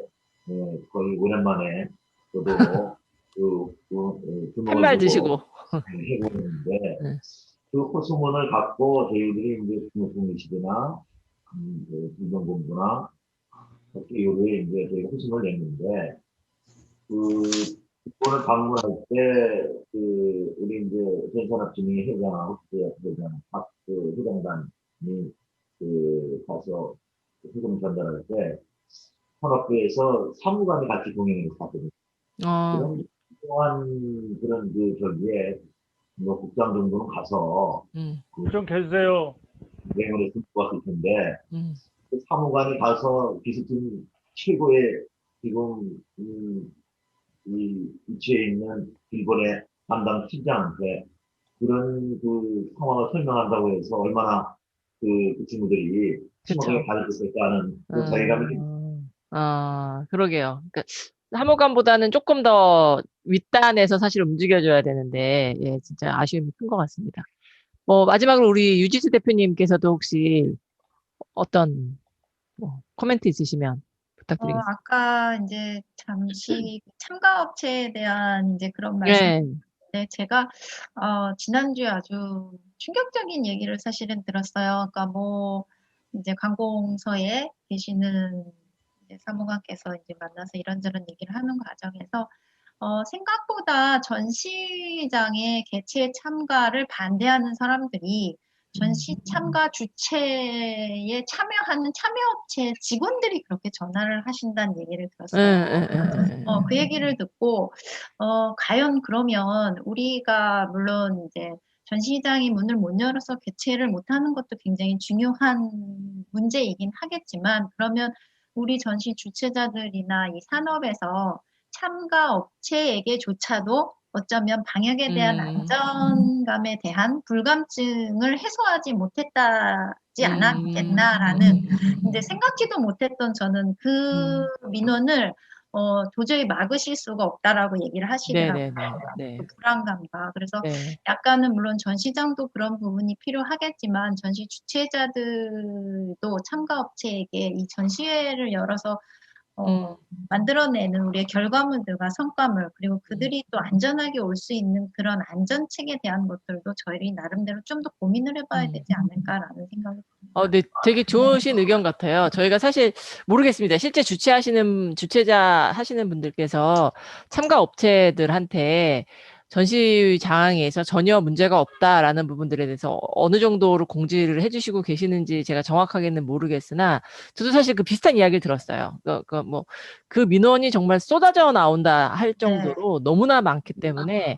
거의 5년 만에 저도 한 말 드시고. 해보는데 그 호소문을 갖고 저희들이 이제 중국공리시대나 비정본부나 그렇게 요구에 이제 저희가 호소문을 냈는데 이번을 방문할 때 우리 이제 전산업진흥회 회장하고 회장 각 회장단이 가서 회금 전달할 때 산업부에서 사무관이 같이 공연을 갔거든요. 그런 또한 그런 저기에 뭐 국장 정도는 가서 좀 해주세요. 내용을 듣고 왔을 텐데 그 사무관이 가서 기술팀 최고의 지금 이 위치에 있는 일본의 담당 팀장한테 그런 그 상황을 설명한다고 해서 얼마나 그 친구들이 심하게 받았을까 하는 그 자괴감이 그러게요. 그러니까 사무관보다는 조금 더 윗단에서 사실 움직여줘야 되는데, 예, 진짜 아쉬움이 큰 것 같습니다. 마지막으로 우리 유지수 대표님께서도 혹시 어떤 코멘트 있으시면 부탁드리겠습니다. 아까 이제 잠시 참가업체에 대한 이제 그런 말씀. 네, 제가 지난주에 아주 충격적인 얘기를 사실은 들었어요. 그러니까 이제 관공서에 계시는 이제 사무관께서 이제 만나서 이런저런 얘기를 하는 과정에서 생각보다 전시장의 개최 참가를 반대하는 사람들이 전시 참가 주최에 참여하는 참여업체 직원들이 그렇게 전화를 하신다는 얘기를 들었어요. 그 얘기를 듣고 과연 그러면 우리가 물론 이제 전시장이 문을 못 열어서 개최를 못하는 것도 굉장히 중요한 문제이긴 하겠지만 그러면 우리 전시 주최자들이나 이 산업에서 참가 업체에게조차도 어쩌면 방역에 대한 안전감에 대한 불감증을 해소하지 못했다지 않았겠나라는 이제 생각지도 못했던 저는 그 민원을 도저히 막으실 수가 없다라고 얘기를 하시더라고요. 그 불안감과. 그래서 약간은 물론 전시장도 그런 부분이 필요하겠지만 전시 주최자들도 참가업체에게 이 전시회를 열어서 만들어내는 우리의 결과물들과 성과물 그리고 그들이 또 안전하게 올 수 있는 그런 안전책에 대한 것들도 저희들이 나름대로 좀 더 고민을 해봐야 되지 않을까라는 생각이 듭니다. 네, 되게 좋으신 의견 같아요. 저희가 사실 모르겠습니다. 실제 주최자 하시는 분들께서 참가 업체들한테 전시 장에서 전혀 문제가 없다라는 부분들에 대해서 어느 정도로 공지를 해주시고 계시는지 제가 정확하게는 모르겠으나 저도 사실 그 비슷한 이야기를 들었어요. 그 민원이 정말 쏟아져 나온다 할 정도로 너무나 많기 때문에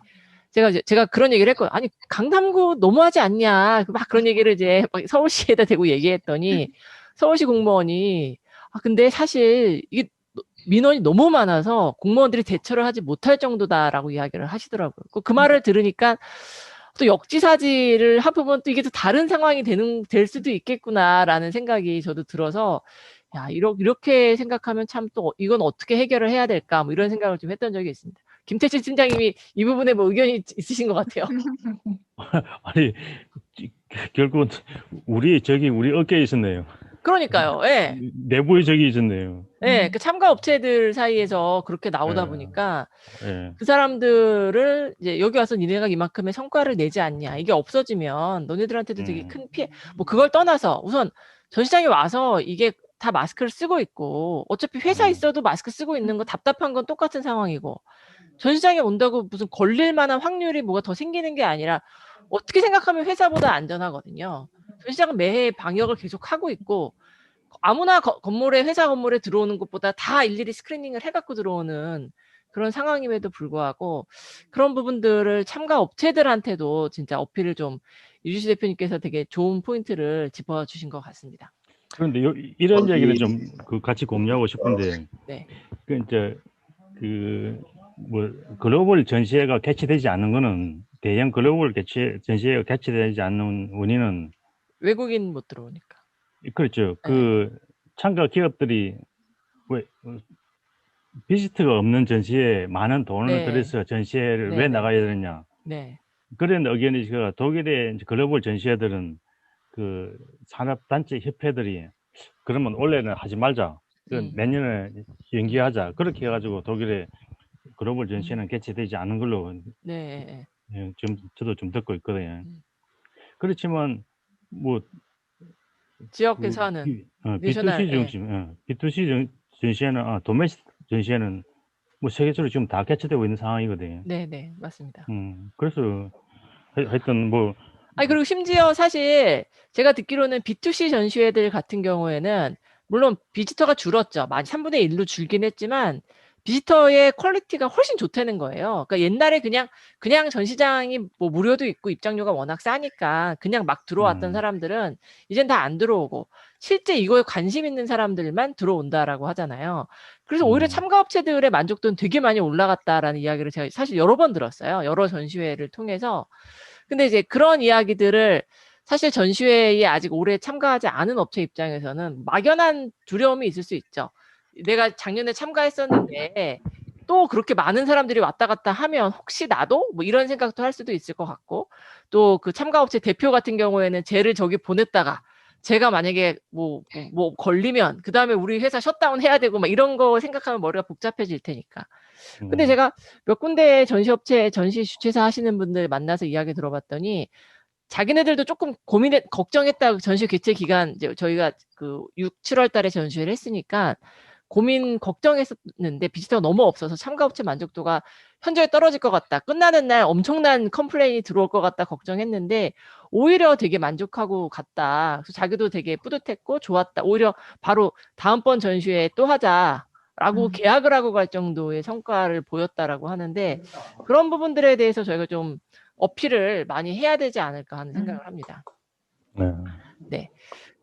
제가 그런 얘기를 했거든요. 아니 강남구 너무하지 않냐 막 그런 얘기를 이제 막 서울시에다 대고 얘기했더니 서울시 공무원이 근데 사실 이게 민원이 너무 많아서 공무원들이 대처를 하지 못할 정도다라고 이야기를 하시더라고요. 그 말을 들으니까 또 역지사지를 하면 또 이게 또 다른 상황이 될 수도 있겠구나라는 생각이 저도 들어서 야 이렇게 생각하면 참 또 이건 어떻게 해결을 해야 될까 뭐 이런 생각을 좀 했던 적이 있습니다. 김태칠 팀장님이 이 부분에 뭐 의견이 있으신 것 같아요. 아니 결국은 우리 어깨에 있었네요. 그러니까요. 예. 내부의 적이 있었네요. 예, 그 참가 업체들 사이에서 그렇게 나오다 예. 보니까 예. 그 사람들을 이제 여기 와서 니네가 이만큼의 성과를 내지 않냐. 이게 없어지면 너네들한테도 되게 큰 피해. 뭐 그걸 떠나서 우선 전시장에 와서 이게 다 마스크를 쓰고 있고 어차피 회사 있어도 마스크 쓰고 있는 거 답답한 건 똑같은 상황이고 전시장에 온다고 무슨 걸릴 만한 확률이 뭐가 더 생기는 게 아니라 어떻게 생각하면 회사보다 안전하거든요. 전시장은 매해 방역을 계속 하고 있고 아무나 회사 건물에 들어오는 것보다 다 일일이 스크리닝을 해갖고 들어오는 그런 상황임에도 불구하고 그런 부분들을 참가 업체들한테도 진짜 어필을 좀 유지수 대표님께서 되게 좋은 포인트를 짚어주신 것 같습니다. 그런데 이런 얘기를 거기- 좀 같이 공유하고 싶은데, 네. 글로벌 전시회가 개최되지 않는 거는, 대형 글로벌 전시회가 개최되지 않는 원인은, 외국인 못 들어오니까. 그렇죠. 참가 기업들이 비지트가 없는 전시회에 많은 돈을 네. 들여서 전시회를 네, 왜 네. 나가야 되느냐. 네. 그런 의견이 독일의 이제 글로벌 전시회들은 그 산업단체 협회들이 그러면 올해는 하지 말자. 내년에 연기하자. 그렇게 해가지고 독일의 글로벌 전시회는 개최되지 않은 걸로 네. 저도 좀 듣고 있거든요. 그렇지만 뭐 지역에서 하는 내셔널, B2C 중심, B2C 전시회는 도메스틱 전시회는 뭐 세계적으로 지금 다 개최되고 있는 상황이거든요. 네, 맞습니다. 그래서 하여튼 뭐 그리고 심지어 사실 제가 듣기로는 B2C 전시회들 같은 경우에는 물론 비지터가 줄었죠. 많이 3분의 1로 줄긴 했지만 비지터의 퀄리티가 훨씬 좋다는 거예요. 그러니까 옛날에 그냥 전시장이 뭐 무료도 있고 입장료가 워낙 싸니까 그냥 막 들어왔던 사람들은 이젠 다 안 들어오고 실제 이거에 관심 있는 사람들만 들어온다라고 하잖아요. 그래서 오히려 참가업체들의 만족도는 되게 많이 올라갔다라는 이야기를 제가 사실 여러 번 들었어요. 여러 전시회를 통해서. 근데 이제 그런 이야기들을 사실 전시회에 아직 올해 참가하지 않은 업체 입장에서는 막연한 두려움이 있을 수 있죠. 내가 작년에 참가했었는데 또 그렇게 많은 사람들이 왔다 갔다 하면 혹시 나도? 뭐 이런 생각도 할 수도 있을 것 같고 또 그 참가업체 대표 같은 경우에는 쟤를 저기 보냈다가 제가 만약에 뭐 걸리면 그 다음에 우리 회사 셧다운 해야 되고 막 이런 거 생각하면 머리가 복잡해질 테니까. 근데 제가 몇 군데 전시 주최사 하시는 분들 만나서 이야기 들어봤더니 자기네들도 조금 걱정했다. 전시 개최 기간 이제 저희가 그 6, 7월 달에 전시회를 했으니까 걱정했었는데 비지터가 너무 없어서 참가업체 만족도가 현저히 떨어질 것 같다. 끝나는 날 엄청난 컴플레인이 들어올 것 같다 걱정했는데 오히려 되게 만족하고 갔다. 그래서 자기도 되게 뿌듯했고 좋았다. 오히려 바로 다음번 전시회에 또 하자라고 계약을 하고 갈 정도의 성과를 보였다라고 하는데 그런 부분들에 대해서 저희가 좀 어필을 많이 해야 되지 않을까 하는 생각을 합니다. 네.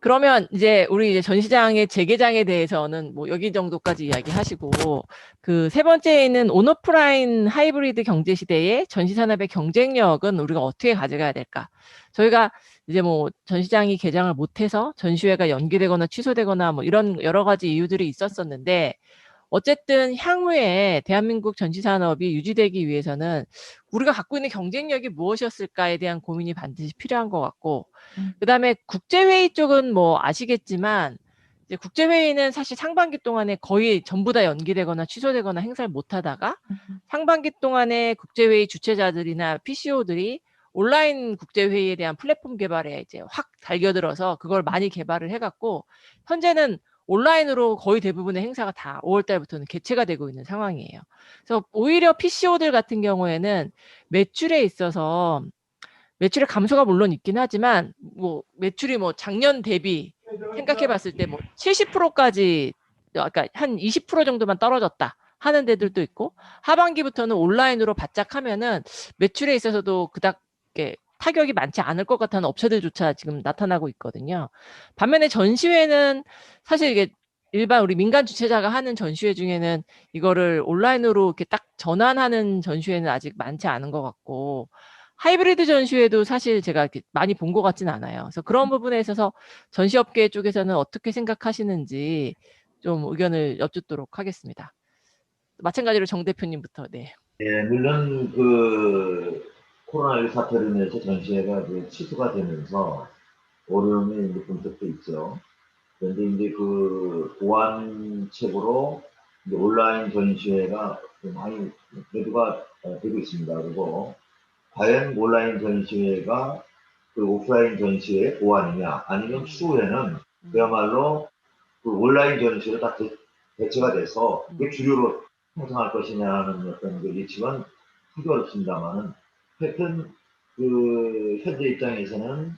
그러면 이제 우리 이제 전시장의 재개장에 대해서는 뭐 여기 정도까지 이야기하시고 그 세 번째에는 온오프라인 하이브리드 경제 시대의 전시산업의 경쟁력은 우리가 어떻게 가져가야 될까? 저희가 이제 뭐 전시장이 개장을 못해서 전시회가 연기되거나 취소되거나 뭐 이런 여러 가지 이유들이 있었었는데 어쨌든 향후에 대한민국 전시산업이 유지되기 위해서는 우리가 갖고 있는 경쟁력이 무엇이었을까에 대한 고민이 반드시 필요한 것 같고 그다음에 국제회의 쪽은 뭐 아시겠지만 이제 국제회의는 사실 상반기 동안에 거의 전부 다 연기되거나 취소되거나 행사를 못하다가 상반기 동안에 국제회의 주최자들이나 PCO들이 온라인 국제회의에 대한 플랫폼 개발에 이제 확 달겨들어서 그걸 많이 개발을 해갖고 현재는 온라인으로 거의 대부분의 행사가 다 5월 달부터는 개최가 되고 있는 상황이에요. 그래서 오히려 PCO들 같은 경우에는 매출에 있어서 매출의 감소가 물론 있긴 하지만 뭐 매출이 뭐 작년 대비 생각해 봤을 때 뭐 70%까지 그러니까 한 20% 정도만 떨어졌다 하는 데들도 있고 하반기부터는 온라인으로 바짝 하면은 매출에 있어서도 그닥 타격이 많지 않을 것 같다는 업체들조차 지금 나타나고 있거든요. 반면에 전시회는 사실 이게 일반 우리 민간 주최자가 하는 전시회 중에는 이거를 온라인으로 이렇게 딱 전환하는 전시회는 아직 많지 않은 것 같고 하이브리드 전시회도 사실 제가 이렇게 많이 본 것 같진 않아요. 그래서 그런 부분에 있어서 전시업계 쪽에서는 어떻게 생각하시는지 좀 의견을 여쭙도록 하겠습니다. 마찬가지로 정 대표님부터. 네. 예, 물론 그 코로나19 사태로 인해서 전시회가 이제 취소가 되면서 어려움이 이제 분석도 있죠. 그런데 이제 그 보완책으로 이제 온라인 전시회가 많이 대두가 되고 있습니다. 그리고 과연 온라인 전시회가 그 오프라인 전시회의 보완이냐 아니면 추후에는 그야말로 그 온라인 전시회로 다 대체가 돼서 그게 주류로 형성할 것이냐는 어떤 그 예측은 하기 어렵습니다만은 하여튼 그 현재 입장에서는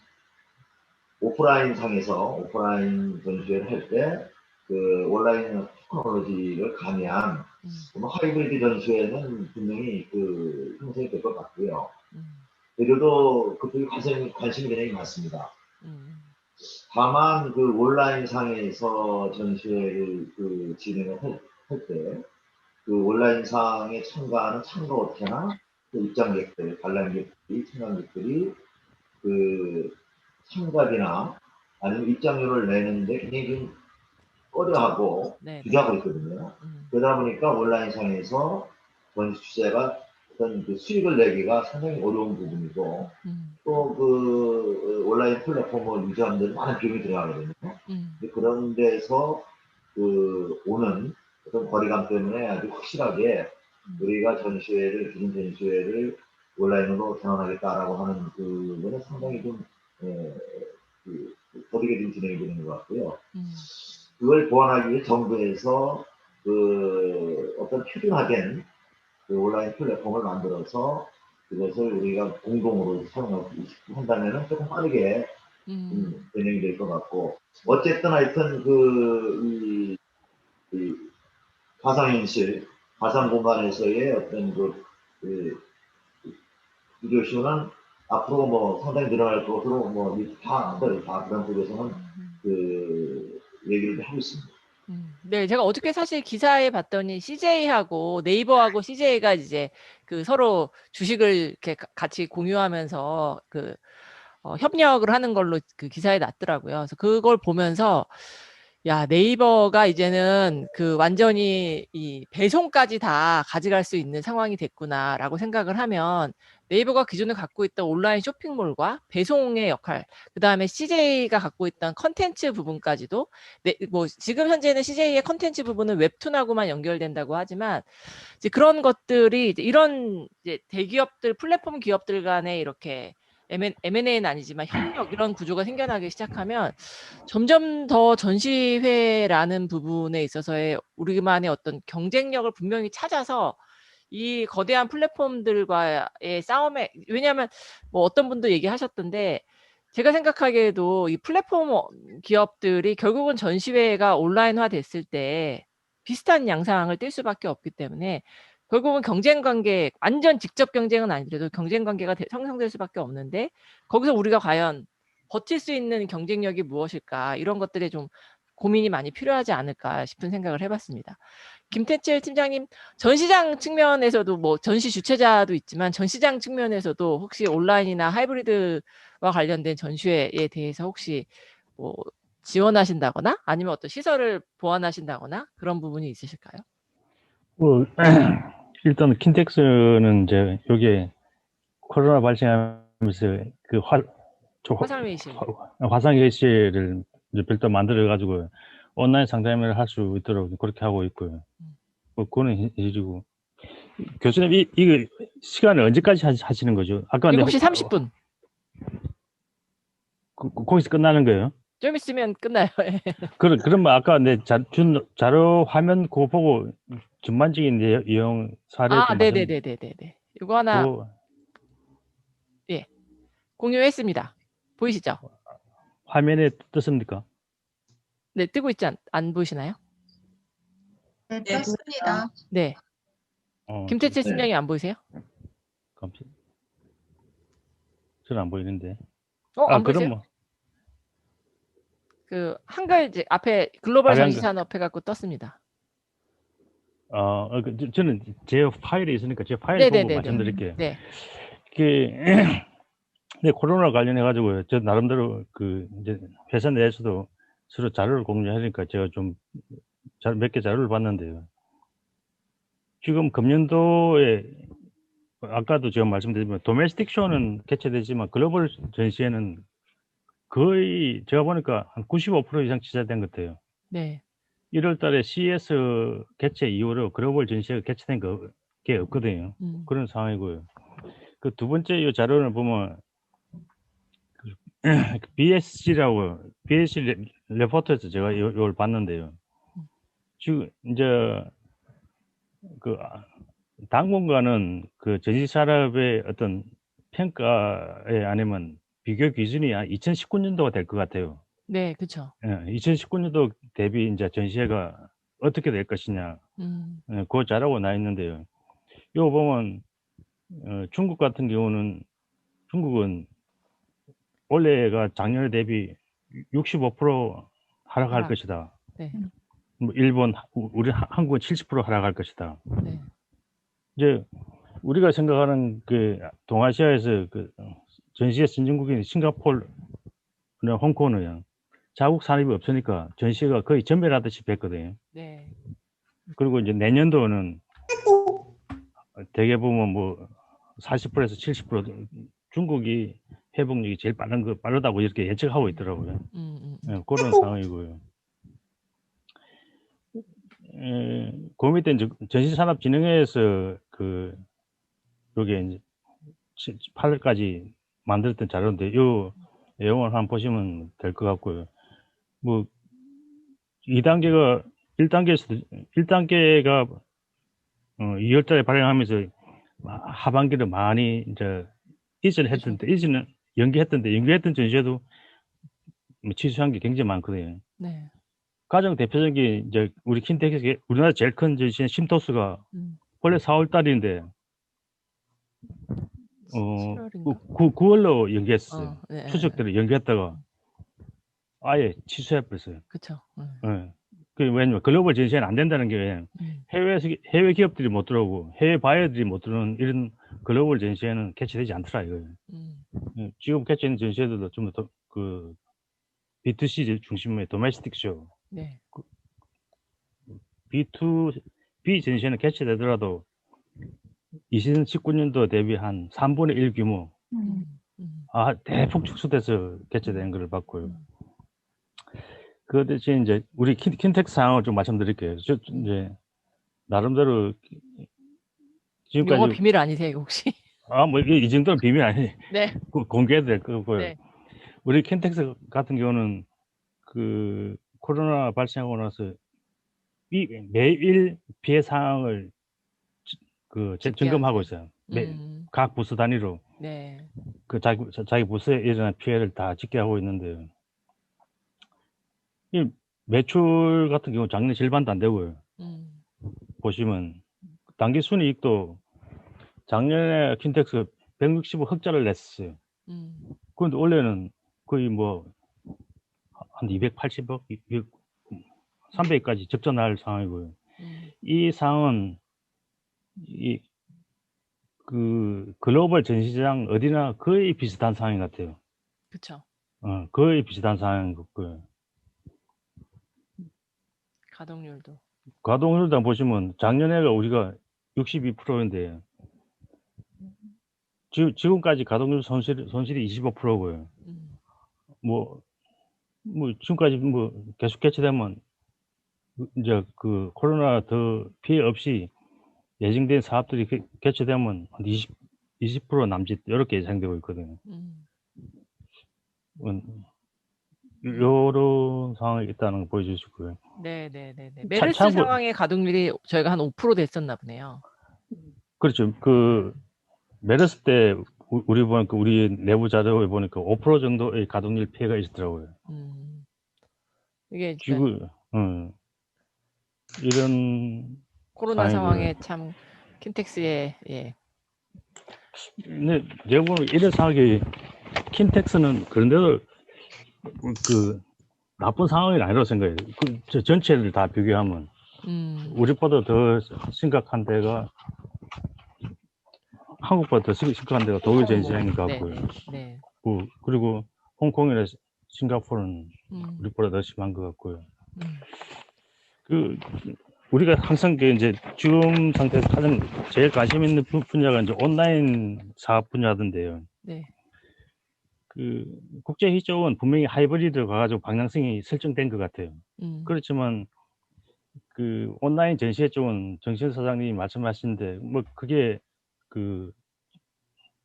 오프라인 상에서 오프라인 전시회를 할 때 그 온라인 테크놀로지를 가미한 뭐 하이브리드 전시회는 분명히 그 형성이 될 것 같고요. 그래도 그쪽에 관심이 굉장히 많습니다. 다만 그 온라인 상에서 전시회를 그 진행을 할 때 그 온라인 상에 참가하는 참가업체나 그 입장객들, 관람객들이, 참관객들이 그 참가비나 아니면 입장료를 내는데 굉장히 좀 꺼려하고 주저하고 있거든요. 그러다 보니까 온라인 상에서 전시 주제가 어떤 그 수익을 내기가 상당히 어려운 부분이고 또 그 온라인 플랫폼을 유지하는 데 많은 비용이 들어가거든요. 그런 데서 그 오는 어떤 거리감 때문에 아주 확실하게 우리가 전시회를 기존 전시회를 온라인으로 전환하겠다라고 하는 그거는 상당히 좀 거리게 좀 진행이 되는 것 같고요. 그걸 보완하기 위해 정부에서 그 어떤 표준화된 그 온라인 플랫폼을 만들어서 그것을 우리가 공동으로 사용한다면은 조금 빠르게 진행이 될 것 같고 어쨌든 하여튼 이 가상현실, 가상 공간에서의 어떤 비디오쇼는 앞으로 뭐 상당히 늘어날 것으로 뭐 다 그런 쪽에서는 그 얘기를 하고 있습니다. 네, 제가 어저께 사실 기사에 봤더니 CJ하고 네이버하고 CJ가 이제 그 서로 주식을 이렇게 같이 공유하면서 그 협력을 하는 걸로 그 기사에 났더라고요. 그래서 그걸 보면서 야, 네이버가 이제는 그 완전히 이 배송까지 다 가져갈 수 있는 상황이 됐구나라고 생각을 하면 네이버가 기존에 갖고 있던 온라인 쇼핑몰과 배송의 역할, 그 다음에 CJ가 갖고 있던 컨텐츠 부분까지도 뭐 지금 현재는 CJ의 컨텐츠 부분은 웹툰하고만 연결된다고 하지만 이제 그런 것들이 이제 이런 이제 대기업들, 플랫폼 기업들 간에 이렇게 M&A는 아니지만 협력 이런 구조가 생겨나기 시작하면 점점 더 전시회라는 부분에 있어서의 우리만의 어떤 경쟁력을 분명히 찾아서 이 거대한 플랫폼들과의 싸움에 왜냐하면 뭐 어떤 분도 얘기하셨던데 제가 생각하기에도 이 플랫폼 기업들이 결국은 전시회가 온라인화 됐을 때 비슷한 양상을 띌 수밖에 없기 때문에 결국은 경쟁 관계, 완전 직접 경쟁은 아니더라도 경쟁 관계가 형성될 수밖에 없는데 거기서 우리가 과연 버틸 수 있는 경쟁력이 무엇일까 이런 것들에 좀 고민이 많이 필요하지 않을까 싶은 생각을 해봤습니다. 김태칠 팀장님, 전시장 측면에서도 뭐 전시 주최자도 있지만 전시장 측면에서도 혹시 온라인이나 하이브리드와 관련된 전시회에 대해서 혹시 뭐 지원하신다거나 아니면 어떤 시설을 보완하신다거나 그런 부분이 있으실까요? 일단 킨텍스는 이제 여기에 코로나 발생하면서 그 화상회의실을 이제 별도 만들어 가지고 온라인 상담을 할 수 있도록 그렇게 하고 있고요. 뭐 그거는 해주고 교수님 이거 시간을 언제까지 하시는 거죠? 아까 7시 30분. 거기서 끝나는 거예요? 좀 있으면 끝나요. 예. 그러면 아까 내 준 자료 화면 그거 보고 전반적인 이용 사례 좀 말씀. 네네네네네네. 이거 하나 그거 공유했습니다. 보이시죠? 화면에 떴습니까? 네, 뜨고 있지 안 보이시나요? 네, 네, 떴습니다. 네. 김태채 네. 팀장님 안 보이세요? 깜짝. 저는 안 보이는데. 안 보이세요? 그럼 뭐 그 한글 이제 앞에 글로벌 화려한 전시산업 해갖고 떴습니다. 저는 제 파일에 있으니까 제 파일 보고 네네네네. 말씀드릴게요. 네. 네, 코로나 관련해 가지고 저 나름대로 그 이제 회사 내에서도 서로 자료를 공유하니까 제가 좀 몇 개 자료를 봤는데요. 지금 금년도에 아까도 제가 말씀드렸지만 도메스틱 쇼는 개최되지만 글로벌 전시회는 거의 제가 보니까 한 95% 이상 취소된 것 같아요. 네. 1월 달에 CES 개최 이후로 글로벌 전시회가 개최된 게 없거든요. 그런 상황이고요. 그 두 번째 이 자료를 보면 BSC라고 BSC 레포트에서 제가 이걸 봤는데요. 지금 이제 당분간은 그 전시 산업의 어떤 평가에 아니면 비교 기준이 2019년도가 될 것 같아요. 네, 그렇죠. 2019년도 대비 이제 전시회가 어떻게 될 것이냐, 그 자료가 나 있는데요. 이거 보면 중국 같은 경우는 중국은 올해가 작년 대비 65% 하락할 하락. 것이다. 네. 뭐 일본, 우리 한국은 70% 하락할 것이다. 네. 이제 우리가 생각하는 그 동아시아에서 그 전시회 선진국인 싱가포르나 홍콩은 자국 산업이 없으니까 전시회가 거의 전멸하듯이 됐거든요. 네. 그리고 이제 내년도는 대개 보면 뭐 40%에서 70% 중국이 회복력이 제일 빠르다고 이렇게 예측하고 있더라고요. 그런 상황이고요. 그 밑에 이제 전시산업진흥회에서 여기 이제 8월까지 만들었던 자료인데 이 내용을 한번 보시면 될 것 같고요. 뭐 2단계가 1단계가 2월달에 발행하면서 하반기를 많이 이제 연기했던 전시회도 취소한 게 굉장히 많거든요. 네. 가장 대표적인 이제 우리 킨텍스 우리나라 제일 큰 전시회 심토스가 원래 4월달인데 7월인가? 9월로 연기했어요. 네. 추석대로 연기했다가 아예 취소해버렸어요. 그렇죠. 네. 왜냐면 글로벌 전시회는 안 된다는 게 해외 기업들이 못 들어오고 해외 바이어들이 못 들어오는 이런 글로벌 전시회는 개최되지 않더라 이거예요. 지금 개최하는 전시회들도 좀 더 B2C 중심의 도메스틱 쇼. 네. B2B 전시회는 개최되더라도 2019년도 대비 한 3분의 1 규모. 대폭 축소돼서 개최된 것을 봤고요. 그 대신 이제 우리 킨텍스 상황을 좀 말씀드릴게요. 이제 나름대로 지금까지 영어 비밀 아니세요, 혹시? 뭐 이 정도는 비밀 아니. 네. 공개해도 될 거고요. 네. 우리 킨텍스 같은 경우는 그 코로나 발생하고 나서 매일 피해 상황을 점검하고 있어요. 각 부서 단위로 네. 그 자기 부서에 일어난 피해를 다 집계하고 있는데요. 이 매출 같은 경우 작년 절반도 안 되고요. 보시면 당기 순이익도 작년에 킨텍스 165 흑자를 냈었어요. 그런데 올해는 거의 뭐 한 280억, 300까지 접전할 상황이고요. 이 상황은 그 글로벌 전시장 어디나 거의 비슷한 상황인 것 같아요. 그렇죠. 거의 비슷한 상황인 것 같고요. 가동률도 보시면 작년에가 우리가 62%인데 지금까지 가동률 손실이 25%고요. 뭐 지금까지 뭐 계속 개최되면 이제 그 코로나 더 피해 없이 예정된 사업들이 개최되면 한 20% 남짓 이렇게 예상되고 있거든요. 요런 상황이 있다는 거 보여주시고요. 네네네네. 메르스 참고 상황의 가동률이 저희가 한 5% 됐었나 보네요. 그렇죠. 그 메르스 때 우리 보니까 우리 내부 자료에 보니까 5% 정도의 가동률 피해가 있더라고요. 이게 이제 지금 이런 코로나 상황이고요. 상황에 참 킨텍스의 예. 근데 내가 보면 이런 상황이 킨텍스는 그런데도 그 나쁜 상황이 아니라고 생각해요. 그 전체를 다 비교하면 우리보다 더 심각한 데가 한국보다 더 심각한 데가 독일 전시장인 것 같고요. 네. 그리고 홍콩이나 싱가포르는 우리보다 더 심한 것 같고요. 우리가 항상 이제 지금 상태에서 가장 제일 관심 있는 분야가 이제 온라인 사업 분야던데요. 네. 그 국제 희쪽은 분명히 하이브리드로 가가지고 방향성이 설정된 것 같아요. 그렇지만 그 온라인 전시회 쪽은 정신 사장님이 말씀하시는데 뭐 그게 그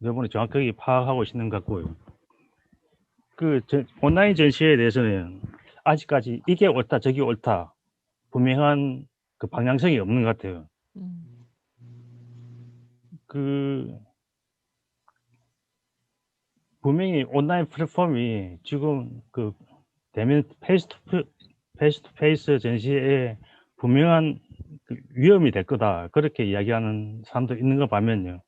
여러분이 정확하게 파악하고 있는 것 같고요. 온라인 전시회에 대해서는 아직까지 이게 옳다 저게 옳다 분명한 그 방향성이 없는 것 같아요. 분명히 온라인 플랫폼이 지금 그 대면 페이스 투 페이스 전시에 분명한 그 위험이 될 거다 그렇게 이야기하는 사람도 있는 거 보면요.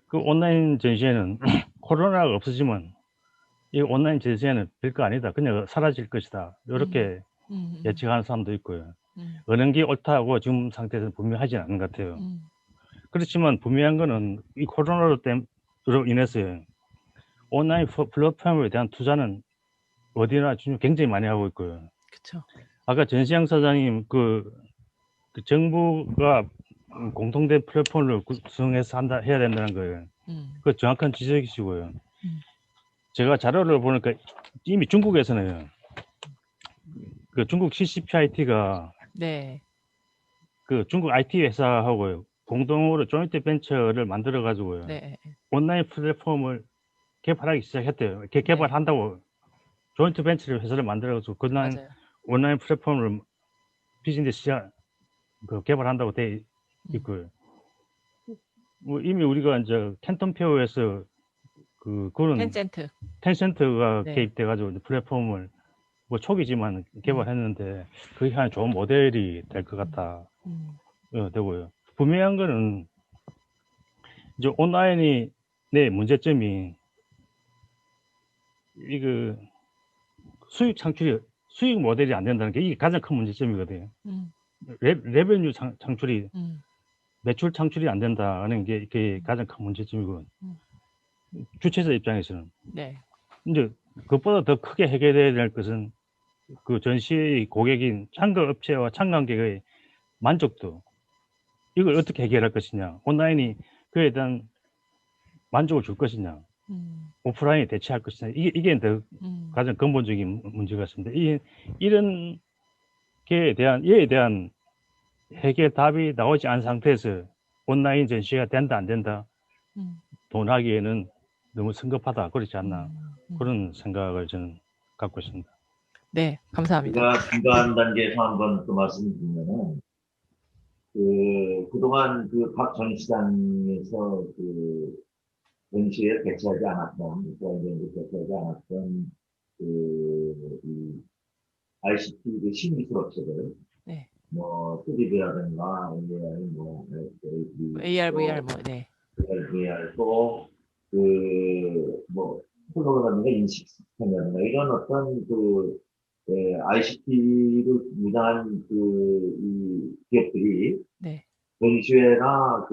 그 온라인 전시회는 코로나가 없어지면 이 온라인 전시회는 별거 아니다. 그냥 사라질 것이다. 이렇게 예측하는 사람도 있고요. 어느 게 옳다고 지금 상태에서는 분명하지 않은 것 같아요. 그렇지만 분명한 거는 이 코로나로 인해서 온라인 플랫폼에 대한 투자는 어디나 지금 굉장히 많이 하고 있고요. 그렇죠. 아까 전시영 사장님 그 정부가 공통된 플랫폼을 구성해서 해야 된다는 거예요. 그 정확한 지적이시고요. 제가 자료를 보니까 이미 중국에서는 그 중국 CCPIT가 네. 그 중국 IT 회사하고 공동으로 조인트 벤처를 만들어 가지고요. 네. 온라인 플랫폼을 개발하기 시작했대요. 개발한다고 조인트 벤처를 회사를 만들어 가지고 온라인 플랫폼을 비즈니스 개발한다고 돼 있고요. 뭐 이미 우리가 이제 캔턴페어에서 그런 텐센트가 네. 개입돼 가지고 플랫폼을 뭐 초기지만 개발했는데 그게 한 좋은 모델이 될 것 같다 되고요. 분명한 거는 이제 온라인이 내 문제점이 이거 수익 모델이 안 된다는 게 이게 가장 큰 문제점이거든요. 레베뉴 창출이 매출 창출이 안 된다는 게 이게 가장 큰 문제점이고 주최자 입장에서는 이제 그것보다 더 크게 해결해야 될 것은 그 전시의 고객인 참가업체와 참관객의 만족도 이걸 어떻게 해결할 것이냐 온라인이 그에 대한 만족을 줄 것이냐 오프라인이 대체할 것이냐 이게 더 가장 근본적인 문제 같습니다. 이런 게에 대한 해결 답이 나오지 않은 상태에서 온라인 전시가 된다 안 된다 논하기에는 너무 성급하다 그렇지 않나 그런 생각을 저는 갖고 있습니다. 네, 감사합니다. 제가 중간 단계에서 한번 또 말씀드리면은 그동안 각 전시장에서 전시에 배치하지 않았던 이 ICT 신기술 업체들 뭐 3D라든가 AR, VR VR 또 홀로그램이나 인식 시스템이라든가 이런 어떤 ICT를 무장한 이 기업들이 전시회나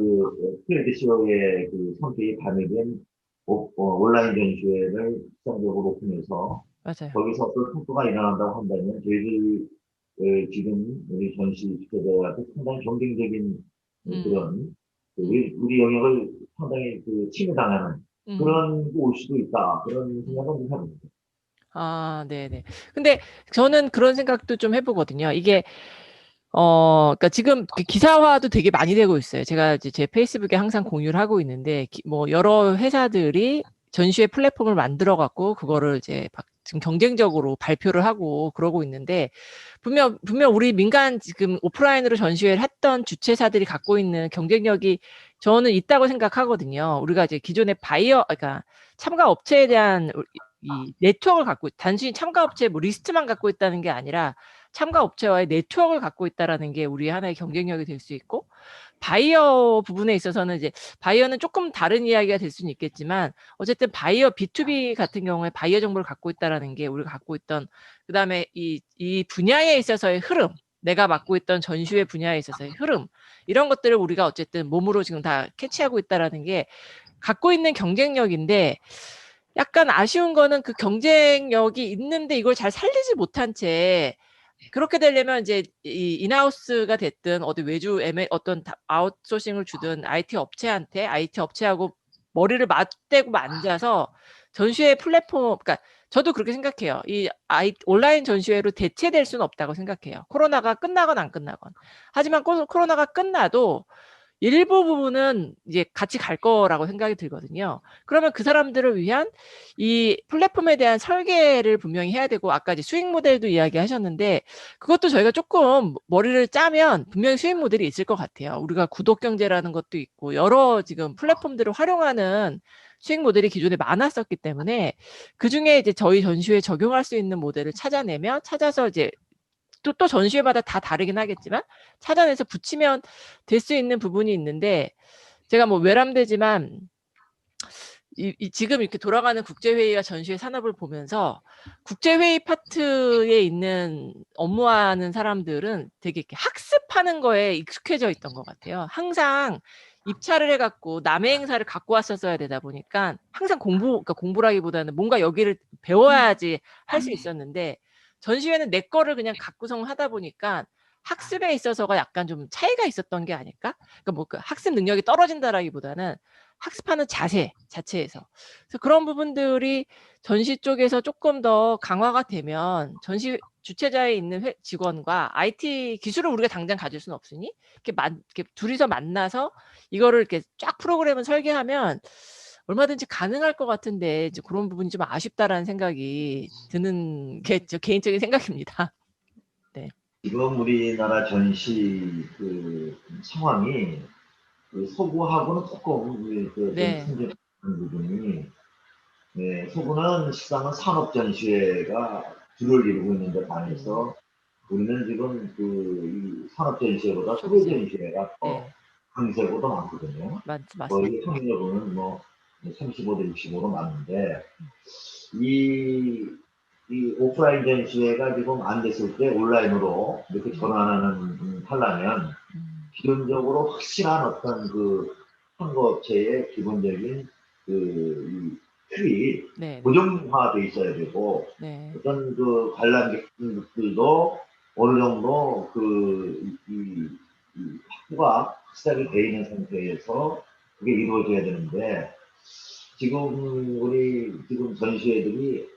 트레이드쇼의 성격이 반영된 온라인 전시회를 시장적으로 오픈해서 거기서 어떤 성과가 일어난다고 한다면 저희들 지금 우리 전시 주최자한테 상당히 경쟁적인 그런 우리 영역을 상당히 침해당하는 그런 올 수도 있다 그런 생각은 해봅니다. 아, 네네. 근데 저는 그런 생각도 좀 해보거든요. 이게 그러니까 지금 기사화도 되게 많이 되고 있어요. 제가 이제 제 페이스북에 항상 공유를 하고 있는데 뭐 여러 회사들이 전시회 플랫폼을 만들어 갖고 그거를 이제 지금 경쟁적으로 발표를 하고 그러고 있는데 분명 우리 민간 지금 오프라인으로 전시회를 했던 주최사들이 갖고 있는 경쟁력이 저는 있다고 생각하거든요. 우리가 이제 기존의 그러니까 참가 업체에 대한 이 네트워크를 갖고 단순히 참가 업체 뭐 리스트만 갖고 있다는 게 아니라 참가 업체와의 네트워크를 갖고 있다라는 게 우리 하나의 경쟁력이 될 수 있고 바이어 부분에 있어서는 이제 바이어는 조금 다른 이야기가 될 수는 있겠지만 어쨌든 바이어 B2B 같은 경우에 바이어 정보를 갖고 있다라는 게 우리가 갖고 있던 그다음에 이 분야에 있어서의 흐름 내가 맡고 있던 전시회 분야에 있어서의 흐름 이런 것들을 우리가 어쨌든 몸으로 지금 다 캐치하고 있다라는 게 갖고 있는 경쟁력인데 약간 아쉬운 거는 그 경쟁력이 있는데 이걸 잘 살리지 못한 채 그렇게 되려면 이제 이 인하우스가 됐든 어디 외주 어떤 아웃소싱을 주든 IT 업체하고 머리를 맞대고 앉아서 전시회 플랫폼 그러니까 저도 그렇게 생각해요. 이 온라인 전시회로 대체될 수는 없다고 생각해요. 코로나가 끝나건 안 끝나건. 하지만 코로나가 끝나도 일부 부분은 이제 같이 갈 거라고 생각이 들거든요. 그러면 그 사람들을 위한 이 플랫폼에 대한 설계를 분명히 해야 되고 아까 이제 수익 모델도 이야기하셨는데 그것도 저희가 조금 머리를 짜면 분명히 수익 모델이 있을 것 같아요. 우리가 구독 경제라는 것도 있고 여러 지금 플랫폼들을 활용하는 수익 모델이 기존에 많았었기 때문에 그중에 이제 저희 전시회에 적용할 수 있는 모델을 찾아서 이제 또 전시회마다 다 다르긴 하겠지만 찾아내서 붙이면 될 수 있는 부분이 있는데 제가 뭐 외람되지만 지금 이렇게 돌아가는 국제회의와 전시회 산업을 보면서 국제회의 파트에 있는 업무하는 사람들은 되게 이렇게 학습하는 거에 익숙해져 있던 것 같아요. 항상 입찰을 해갖고 남의 행사를 갖고 왔었어야 되다 보니까 항상 그러니까 공부라기보다는 뭔가 여기를 배워야지 할 수 있었는데 전시회는 내 거를 그냥 갖고선 하다 보니까 학습에 있어서가 약간 좀 차이가 있었던 게 아닐까? 그러니까 뭐 그 학습 능력이 떨어진다라기보다는 학습하는 자세 자체에서 그래서 그런 부분들이 전시 쪽에서 조금 더 강화가 되면 전시 주최자에 있는 직원과 IT 기술을 우리가 당장 가질 수는 없으니 이렇게 둘이서 만나서 이거를 이렇게 쫙 프로그램을 설계하면 얼마든지 가능할 것 같은데 이제 그런 부분이 좀 아쉽다라는 생각이 드는 게 저 개인적인 생각입니다. 네. 지금 우리나라 전시 그 상황이 그 서구하고는 조금 네. 충돌하는 부분이 서구는 시장은 산업 전시회가 주를 이루고 있는데 반해서 우리는 지금 이 산업 전시회보다 소재 전시회가 더 강세보다 많거든요. 맞습니다. 거의 확률로는 뭐 35대 65로 많은데 이 오프라인 전시회가 지금 안 됐을 때 온라인으로 이렇게 전환하는 하려면 기본적으로 확실한 어떤 그 선거업체의 기본적인 그 틀이 고정화돼 있어야 되고 어떤 그 관람객들도 어느 정도 이 확보가 시작이 돼 있는 상태에서 그게 이루어져야 되는데 지금 지금 전시회들이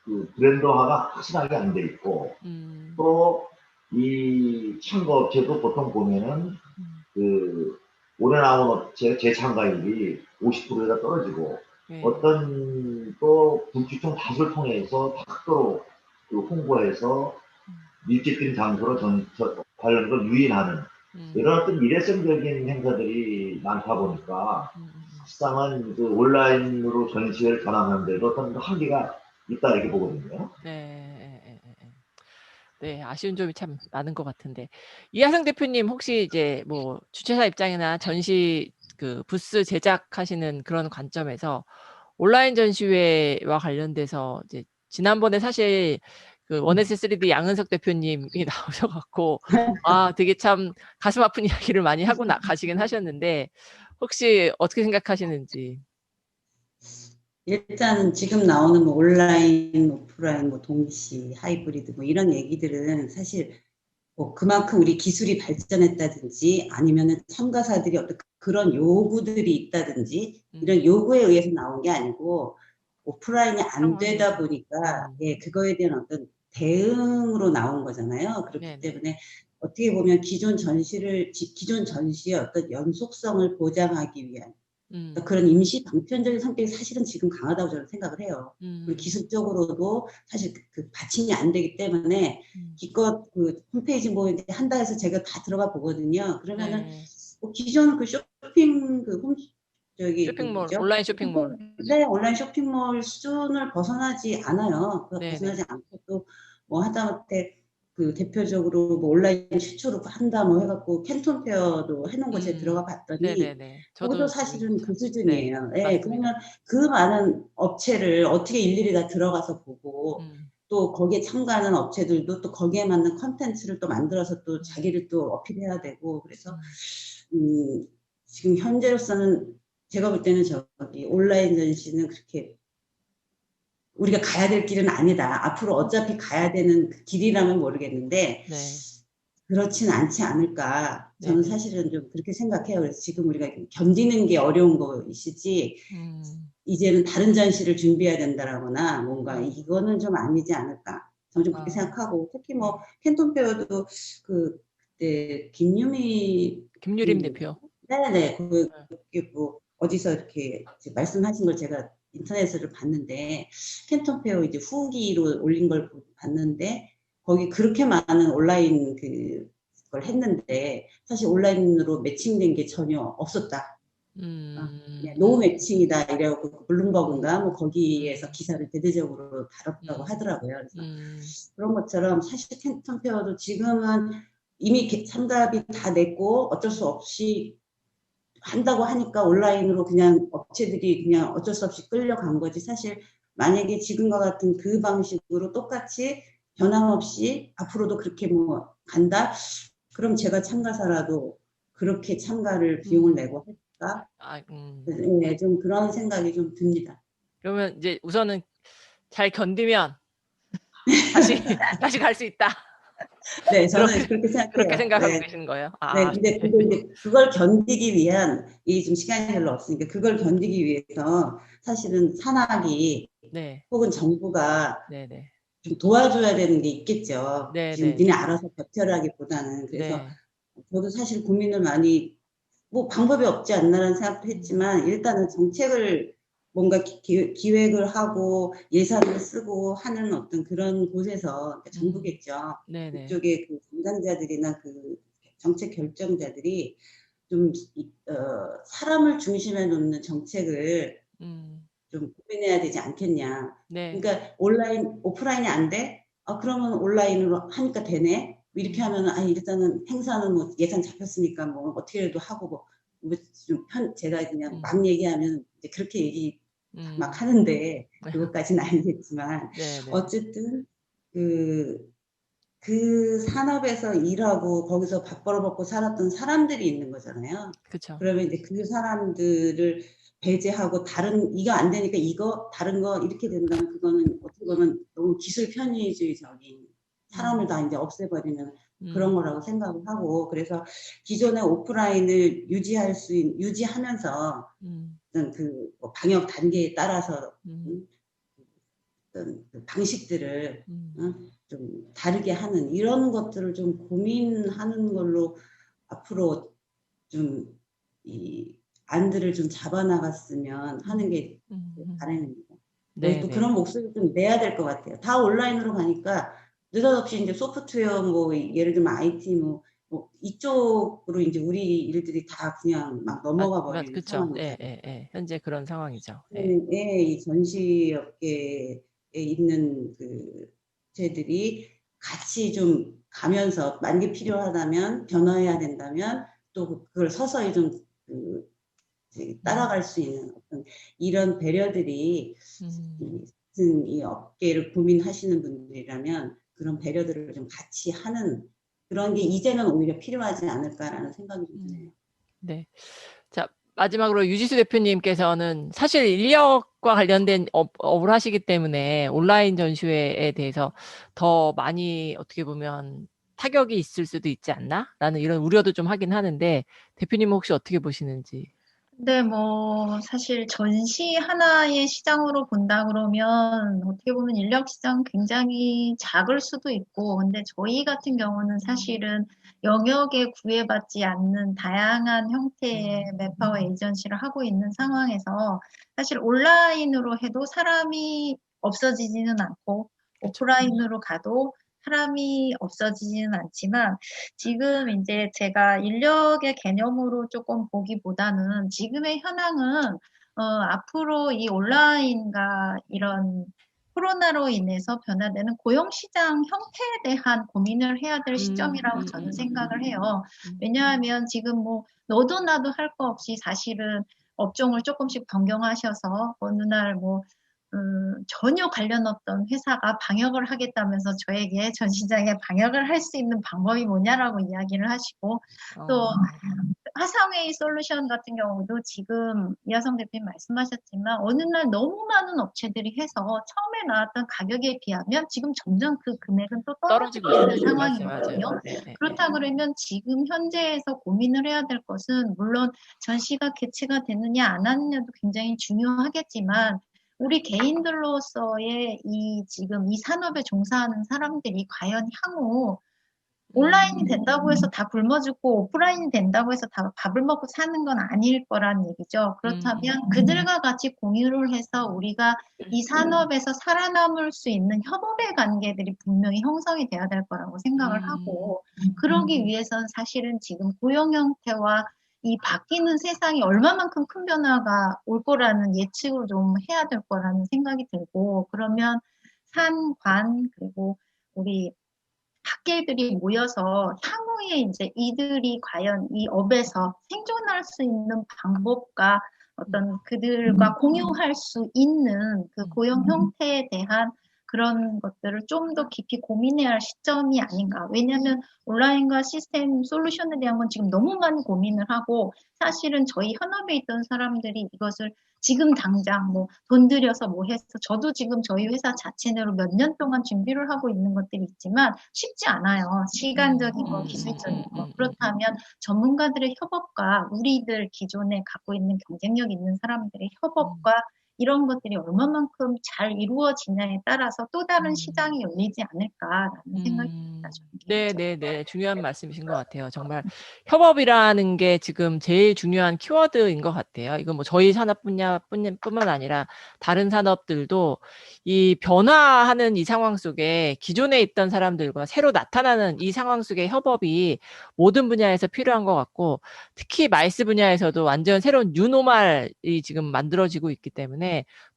그 브랜드화가 확실하게 안 돼 있고 또 이 참가업체도 보통 보면은 그 올해 나온 업체 재참가율이 50%가 떨어지고 어떤 또 불주총 닷을 통해서 다각도로 그 홍보해서 밀집된 장소로 관련 걸 유인하는 이런 어떤 미래성적인 행사들이 많다 보니까 사실상은 그 온라인으로 전시회를 전환하는데도 어떤 한계가 있다 이렇게 보거든요. 네, 아쉬운 점이 참 많은 것 같은데 이하성 대표님 혹시 이제 뭐 주최사 입장이나 전시 그 부스 제작하시는 그런 관점에서 온라인 전시회와 관련돼서 이제 지난번에 사실 그 원에스 3D 양은석 대표님이 나오셔갖고 되게 참 가슴 아픈 이야기를 많이 하고 가시긴 하셨는데 혹시 어떻게 생각하시는지? 일단 지금 나오는 뭐 온라인, 오프라인, 뭐 동시, 하이브리드 뭐 이런 얘기들은 사실 뭐 그만큼 우리 기술이 발전했다든지 아니면은 참가사들이 어떤 그런 요구들이 있다든지 이런 요구에 의해서 나온 게 아니고 오프라인이 안 되다 보니까 그거에 대한 어떤 대응으로 나온 거잖아요. 그렇기 때문에 어떻게 보면 기존 전시의 어떤 연속성을 보장하기 위한 그러니까 그런 임시 방편적인 성격이 사실은 지금 강하다고 저는 생각을 해요. 그리고 기술적으로도 사실 그 받침이 안 되기 때문에 기껏 그 홈페이지 뭐 이제 한다 해서 제가 다 들어가 보거든요. 그러면은 네. 뭐 기존 그 쇼핑 그 저기 그 쇼핑몰, 뭐죠? 온라인 쇼핑몰. 네, 온라인 쇼핑몰 수준을 벗어나지 않아요. 네네. 벗어나지 않고 또 뭐 하다못해 그 대표적으로 뭐 온라인 최초로 한다 뭐 해갖고 캔톤 페어도 해놓은 곳에 들어가 봤더니 네네네. 거기도 저도 사실은 그 네, 수준이에요. 예, 맞습니다. 그러면 그 많은 업체를 어떻게 일일이 다 들어가서 보고 또 거기에 참가하는 업체들도 또 거기에 맞는 컨텐츠를 또 만들어서 또 자기를 또 어필해야 되고 그래서 지금 현재로서는 제가 볼 때는 저기 온라인 전시는 그렇게 우리가 가야 될 길은 아니다. 앞으로 어차피 가야 되는 그 길이라면 모르겠는데 네. 그렇진 않지 않을까. 저는 네네. 사실은 좀 그렇게 생각해요. 그래서 지금 우리가 견디는 게 어려운 것이지 이제는 다른 전시를 준비해야 된다라거나 뭔가 이거는 좀 아니지 않을까. 저는 좀 그렇게 생각하고 특히 뭐 캔톤 페어도 그때 김유림 대표. 네네 그게 뭐 어디서 이렇게 말씀하신 걸 제가 인터넷으로 봤는데 캔톤 페어 이제 후기로 올린 걸 봤는데 거기 그렇게 많은 온라인 그걸 했는데 사실 온라인으로 매칭된 게 전혀 없었다. 노 매칭이다 이래갖고 블룸버그인가 뭐 거기에서 기사를 대대적으로 다뤘다고 하더라고요. 그래서 그런 것처럼 사실 캔톤 페어도 지금은 이미 참가비 다 냈고 어쩔 수 없이 한다고 하니까 온라인으로 그냥 업체들이 그냥 어쩔 수 없이 끌려간 거지. 사실 만약에 지금과 같은 그 방식으로 똑같이 변함없이 앞으로도 그렇게 뭐 간다? 그럼 제가 참가사라도 그렇게 참가를 비용을 내고 할까? 네, 좀 그런 생각이 좀 듭니다. 그러면 이제 우선은 잘 견디면 다시 갈 수 있다. 네, 저는 그렇게 생각해요. 그렇게 생각하고 네. 계시는 거예요? 네, 근데 그걸 견디기 위한, 이 좀 시간이 별로 없으니까, 그걸 견디기 위해서 사실은 산학이 혹은 정부가 좀 도와줘야 되는 게 있겠죠. 지금 니네 알아서 버텨라기보다는. 그래서 저도 사실 고민을 많이, 뭐 방법이 없지 않나라는 생각도 했지만, 일단은 정책을 뭔가 기획을 하고 예산을 쓰고 하는 어떤 그런 곳에서 정부겠죠. 그쪽에 그 담당자들이나 그 정책 결정자들이 좀 사람을 중심에 놓는 정책을 좀 고민해야 되지 않겠냐. 그러니까 오프라인이 안 돼? 그러면 온라인으로 하니까 되네. 이렇게 하면 일단은 행사는 뭐 예산 잡혔으니까 뭐 어떻게라도 하고 제가 그냥 막 얘기하면 이제 그렇게 얘기 막 하는데 그것까지는 아니겠지만 어쨌든 그 산업에서 일하고 거기서 밥 벌어먹고 살았던 사람들이 있는 거잖아요. 그쵸. 그러면 이제 그 사람들을 배제하고 이거 안 되니까 다른 거 이렇게 된다면 그거는 어떻게 보면 너무 기술 편의주의적인 사람을 다 이제 없애버리는 그런 거라고 생각을 하고 그래서 기존의 오프라인을 유지하면서 어떤 그 방역 단계에 따라서 어떤 그 방식들을 좀 다르게 하는 이런 것들을 좀 고민하는 걸로 앞으로 좀 이 안들을 좀 잡아나갔으면 하는 게 바람입니다. 또 그런 목소리를 좀 내야 될 것 같아요. 다 온라인으로 가니까 느닷없이 이제 소프트웨어 뭐 예를 들면 IT 뭐 이쪽으로 이제 우리 일들이 다 그냥 막 넘어가 버리는 상황이죠. 현재 그런 상황이죠. 이 전시업계에 있는 그 업체들이 같이 좀 가면서 만약에 필요하다면 변화해야 된다면 또 그걸 서서히 좀 따라갈 수 있는 어떤 이런 배려들이 이 업계를 고민하시는 분들이라면 그런 배려들을 좀 같이 하는 그런 게 이제는 오히려 필요하지 않을까라는 생각이 좀 드네요. 네. 자, 마지막으로 유지수 대표님께서는 사실 인력과 관련된 업을 하시기 때문에 온라인 전시회에 대해서 더 많이 어떻게 보면 타격이 있을 수도 있지 않나? 라는 이런 우려도 좀 하긴 하는데 대표님은 혹시 어떻게 보시는지? 네, 뭐 사실 전시 하나의 시장으로 본다 그러면 어떻게 보면 인력 시장 굉장히 작을 수도 있고 근데 저희 같은 경우는 사실은 영역에 구애받지 않는 다양한 형태의 맨파워 에이전시를 하고 있는 상황에서 사실 온라인으로 해도 사람이 없어지지는 않고 오프라인으로 가도 사람이 없어지지는 않지만 지금 이제 제가 인력의 개념으로 조금 보기보다는 지금의 현황은 앞으로 이 온라인과 이런 코로나로 인해서 변화되는 고용시장 형태에 대한 고민을 해야 될 시점이라고 저는 생각을 해요. 왜냐하면 지금 뭐 너도 나도 할 거 없이 사실은 업종을 조금씩 변경하셔서 어느 날 뭐 전혀 관련 없던 회사가 방역을 하겠다면서 저에게 전 시장에 방역을 할 수 있는 방법이 뭐냐라고 이야기를 하시고 또 화상회의 솔루션 같은 경우도 지금 이하성 대표님 말씀하셨지만 어느 날 너무 많은 업체들이 해서 처음에 나왔던 가격에 비하면 지금 점점 그 금액은 또 떨어지고 있는 상황이거든요. 그렇다 그러면 지금 현재에서 고민을 해야 될 것은 물론 전시가 개최가 되느냐 안 하느냐도 굉장히 중요하겠지만 우리 개인들로서의 지금 이 산업에 종사하는 사람들이 과연 향후 온라인이 된다고 해서 다 굶어 죽고 오프라인이 된다고 해서 다 밥을 먹고 사는 건 아닐 거란 얘기죠. 그렇다면 그들과 같이 공유를 해서 우리가 이 산업에서 살아남을 수 있는 협업의 관계들이 분명히 형성이 돼야 될 거라고 생각을 하고 그러기 위해서는 사실은 지금 고용 형태와 이 바뀌는 세상이 얼마만큼 큰 변화가 올 거라는 예측을 좀 해야 될 거라는 생각이 들고 그러면 산, 관, 그리고 우리 학계들이 모여서 향후에 이제 이들이 과연 이 업에서 생존할 수 있는 방법과 어떤 그들과 공유할 수 있는 그 고용 형태에 대한 그런 것들을 좀 더 깊이 고민해야 할 시점이 아닌가. 왜냐하면 온라인과 시스템 솔루션에 대한 건 지금 너무 많이 고민을 하고 사실은 저희 현업에 있던 사람들이 이것을 지금 당장 뭐 돈 들여서 뭐 해서 저도 지금 저희 회사 자체 내로 몇 년 동안 준비를 하고 있는 것들이 있지만 쉽지 않아요. 시간적인 거, 기술적인 거. 그렇다면 전문가들의 협업과 우리들 기존에 갖고 있는 경쟁력 있는 사람들의 협업과 이런 것들이 얼마만큼 잘 이루어지냐에 따라서 또 다른 시장이 열리지 않을까라는 생각이 듭니다. 네. 중요한 말씀이신 것 같아요. 정말 협업이라는 게 지금 제일 중요한 키워드인 것 같아요. 이건 뭐 저희 산업 분야뿐만 아니라 다른 산업들도 이 변화하는 이 상황 속에 기존에 있던 사람들과 새로 나타나는 이 상황 속의 협업이 모든 분야에서 필요한 것 같고 특히 마이스 분야에서도 완전 새로운 뉴노멀이 지금 만들어지고 있기 때문에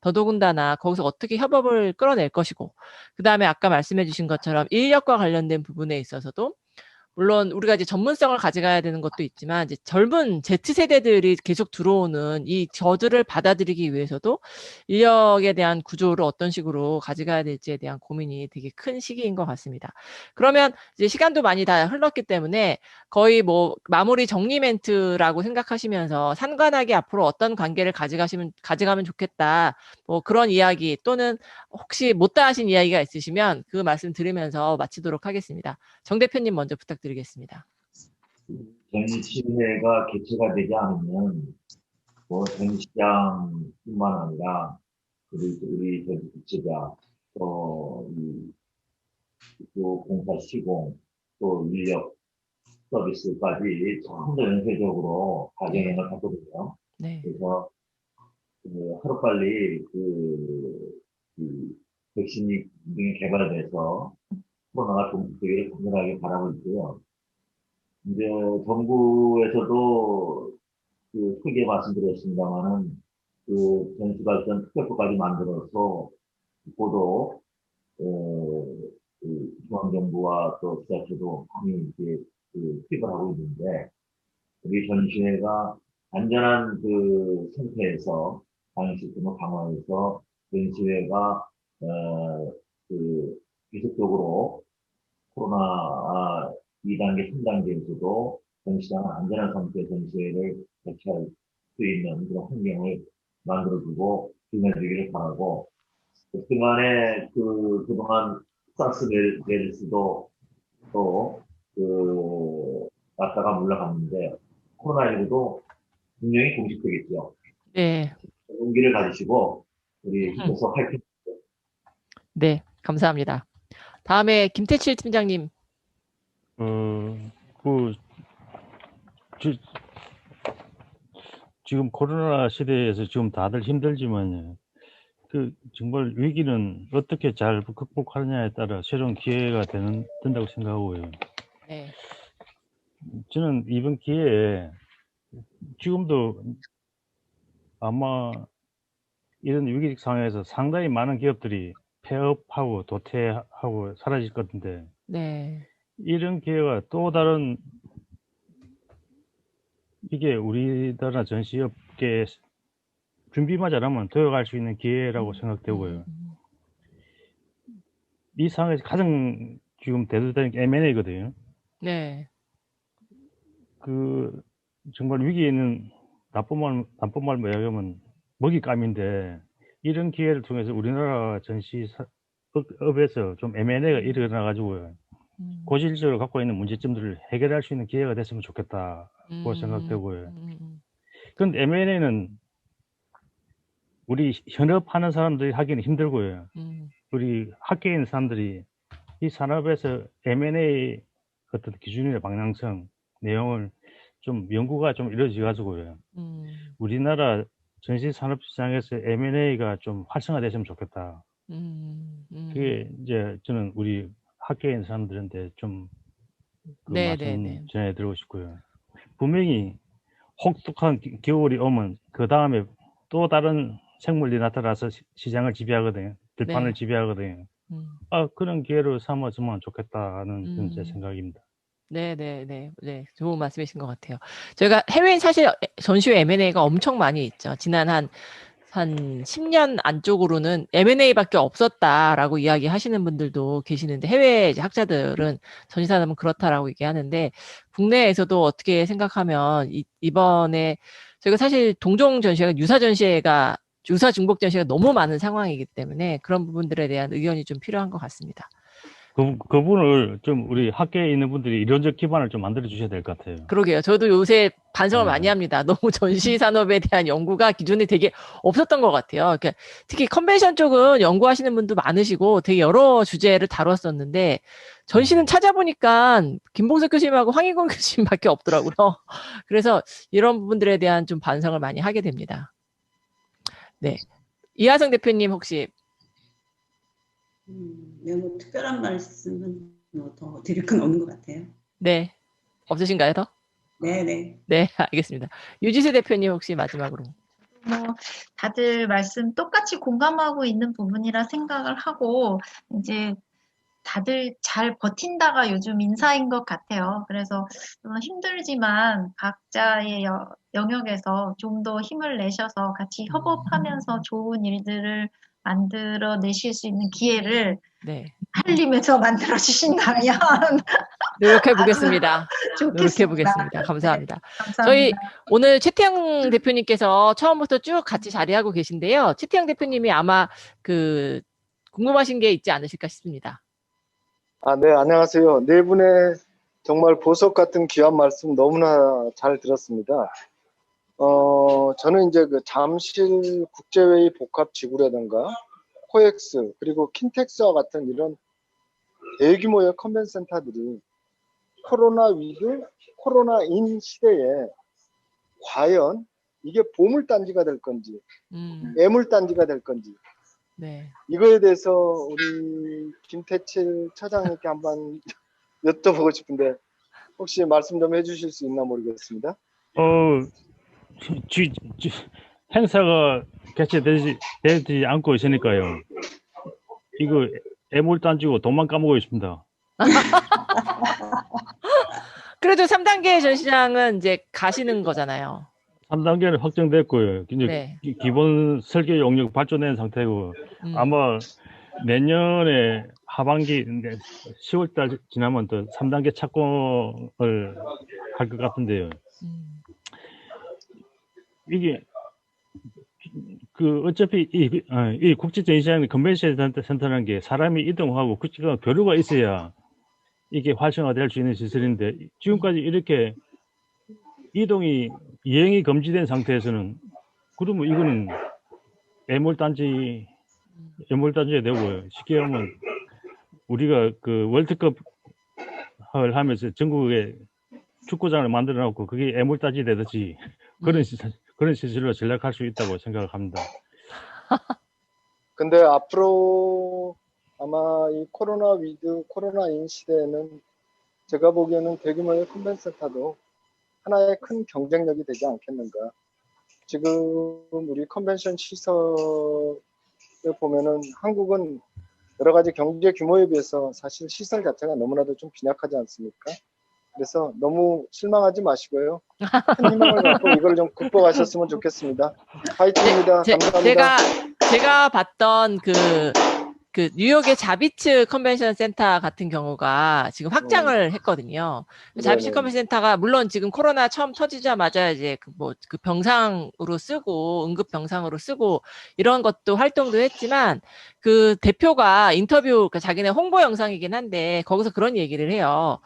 더더군다나 거기서 어떻게 협업을 끌어낼 것이고 그다음에 아까 말씀해 주신 것처럼 인력과 관련된 부분에 있어서도 물론 우리가 이제 전문성을 가져가야 되는 것도 있지만 이제 젊은 Z세대들이 계속 들어오는 저들을 받아들이기 위해서도 인력에 대한 구조를 어떤 식으로 가져가야 될지에 대한 고민이 되게 큰 시기인 것 같습니다. 그러면 이제 시간도 많이 다 흘렀기 때문에 거의 뭐 마무리 정리 멘트라고 생각하시면서 산관하게 앞으로 어떤 관계를 가져가면 좋겠다. 뭐 그런 이야기 또는 혹시 못다 하신 이야기가 있으시면 그 말씀 들으면서 마치도록 하겠습니다. 정 대표님 먼저 부탁드리겠습니다. 전시회가 개최가 되지 않으면 뭐 전시장뿐만 아니라 우리 전시자 또 공사 시공 또 인력 서비스까지 전부 전체적으로 가정행을 하거든요. 네. 그래서 하루빨리 백신이 개발돼서 코로나가 되게 단순하게 바라고 있고요. 이제 정부에서도 크게 말씀드렸습니다만은 전시발전 특별법까지 만들어서 국고도 중앙정부와 또 지자체도 많이 이제 투입을 하고 있는데 우리 전시회가 안전한 상태에서 방역 시스템을 강화해서 전시회가 계속적으로 코로나 2단계, 3단계에서도 전시장은 안전한 상태의 전시회를 개최할 수 있는 그런 환경을 만들어주고 기능해주기를 바라고 그동안에 그동안 사스 메르스도 또 왔다가 물러갔는데 코로나19도 분명히 공식되겠죠. 네. 용기를 가지시고 우리 계속 화이팅. 네, 감사합니다. 다음에 김태칠 팀장님. 그 지금 코로나 시대에서 지금 다들 힘들지만요. 그 정말 위기는 어떻게 잘 극복하느냐에 따라 새로운 기회가 된다고 생각하고요. 네. 저는 이번 기회에 지금도 아마 이런 위기 상황에서 상당히 많은 기업들이 폐업하고 도태하고 사라질 것 같은데 네. 이런 기회가 또 다른 이게 우리나라 전시업계에 준비만 잘하면 도약할 수 있는 기회라고 생각되고요. 이 상황에서 가장 지금 대두되는 게 M&A거든요. 네. 그 정말 위기에 있는 나쁜 말로 이야기하면 먹잇감인데 이런 기회를 통해서 우리나라 전시업에서 좀 M&A가 일어나가지고요. 고질적으로 갖고 있는 문제점들을 해결할 수 있는 기회가 됐으면 좋겠다고 생각되고요. 그런데 M&A는 우리 현업하는 사람들이 하기는 힘들고요. 우리 학계에 있는 사람들이 이 산업에서 M&A 어떤 기준이나 방향성, 내용을 좀 연구가 좀 이루어져 가지고요. 우리나라 전시 산업 시장에서 M&A가 좀 활성화됐으면 좋겠다. 그게 이제 저는 우리 학계에 있는 사람들한테 좀 그 말씀 전해드리고 싶고요. 분명히 혹독한 겨울이 오면 그 다음에 또 다른 생물이 나타나서 시장을 지배하거든요. 들판을 지배하거든요. 그런 기회로 삼았으면 좋겠다는 그런 제 생각입니다. 네네네. 네. 좋은 말씀이신 것 같아요. 저희가 해외엔 사실 전시회 M&A가 엄청 많이 있죠. 지난 한 10년 안쪽으로는 M&A밖에 없었다라고 이야기하시는 분들도 계시는데 해외 이제 학자들은 전시산업은 그렇다라고 얘기하는데 국내에서도 어떻게 생각하면 이번에 저희가 사실 동종 전시회가 유사 중복 전시회가 너무 많은 상황이기 때문에 그런 부분들에 대한 의견이 좀 필요한 것 같습니다. 그분을 좀 우리 학계에 있는 분들이 이론적 기반을 좀 만들어 주셔야 될 것 같아요. 그러게요. 저도 요새 반성을 많이 합니다. 너무 전시 산업에 대한 연구가 기존에 되게 없었던 것 같아요. 그러니까 특히 컨벤션 쪽은 연구하시는 분도 많으시고 되게 여러 주제를 다뤘었는데 전시는 찾아보니까 김봉석 교수님하고 황희건 교수님밖에 없더라고요. 그래서 이런 부분들에 대한 좀 반성을 많이 하게 됩니다. 네. 이하성 대표님 혹시 뭐 특별한 말씀은 더 드릴 건 없는 것 같아요. 네. 없으신가요, 더? 네네. 네, 알겠습니다. 유지세 대표님 혹시 마지막으로. 뭐 다들 말씀 똑같이 공감하고 있는 부분이라 생각을 하고 이제 다들 잘 버틴다가 요즘 인사인 것 같아요. 그래서 힘들지만 각자의 영역에서 좀 더 힘을 내셔서 같이 협업하면서 좋은 일들을 만들어 내실 수 있는 기회를 한림에서 만들어 주신다면 노력해 보겠습니다. 좋겠습니다. 노력해 보겠습니다. 감사합니다. 네, 감사합니다. 저희 오늘 최태영 대표님께서 처음부터 쭉 같이 자리하고 계신데요. 최태영 대표님이 아마 그 궁금하신 게 있지 않으실까 싶습니다. 네, 안녕하세요. 네 분의 정말 보석 같은 귀한 말씀 너무나 잘 들었습니다. 저는 이제 그 잠실 국제회의 복합지구라든가 코엑스 그리고 킨텍스와 같은 이런 대규모의 컨벤션 센터들이 코로나 위기, 코로나인 시대에 과연 이게 보물단지가 될 건지 매물단지가 될 건지 이거에 대해서 우리 김태칠 처장님께 한번 여쭤보고 싶은데 혹시 말씀 좀 해주실 수 있나 모르겠습니다. 행사가 개최되지 않고 있으니까요. 이거 애물단지고 돈만 까먹고 있습니다. 그래도 3단계 전시장은 이제 가시는 거잖아요. 3단계는 확정됐고요. 이제 기본 설계 용역 발전된 상태고 아마 내년에 하반기 10월달 지나면 또 3단계 착공을 할 것 같은데요. 이게 어차피 이 국제전시장 컨벤션 센터라는 게 사람이 이동하고 국제가 교류가 있어야 이게 활성화될 수 있는 시설인데 지금까지 이렇게 이행이 금지된 상태에서는 그러면 이거는 애물단지가 되고요. 쉽게 하면 우리가 그 월드컵을 하면서 전국에 축구장을 만들어 놓고 그게 애물단지 되듯이 그런 시설로 전락할 수 있다고 생각합니다. 근데 앞으로 아마 이 코로나인 시대에는 제가 보기에는 대규모의 컨벤션 센터도 하나의 큰 경쟁력이 되지 않겠는가. 지금 우리 컨벤션 시설을 보면은 한국은 여러 가지 경제 규모에 비해서 사실 시설 자체가 너무나도 좀 빈약하지 않습니까? 그래서 너무 실망하지 마시고요. 큰 희망을 갖고 이걸 좀 극복하셨으면 좋겠습니다. 파이팅입니다. 감사합니다. 제가 봤던 그 뉴욕의 자비츠 컨벤션 센터 같은 경우가 지금 확장을 했거든요. 자비츠 네네. 컨벤션 센터가 물론 지금 코로나 처음 터지자마자 이제 그 병상으로 쓰고 응급 병상으로 쓰고 이런 것도 활동도 했지만 그 대표가 인터뷰 그러니까 자기네 홍보 영상이긴 한데 거기서 그런 얘기를 해요.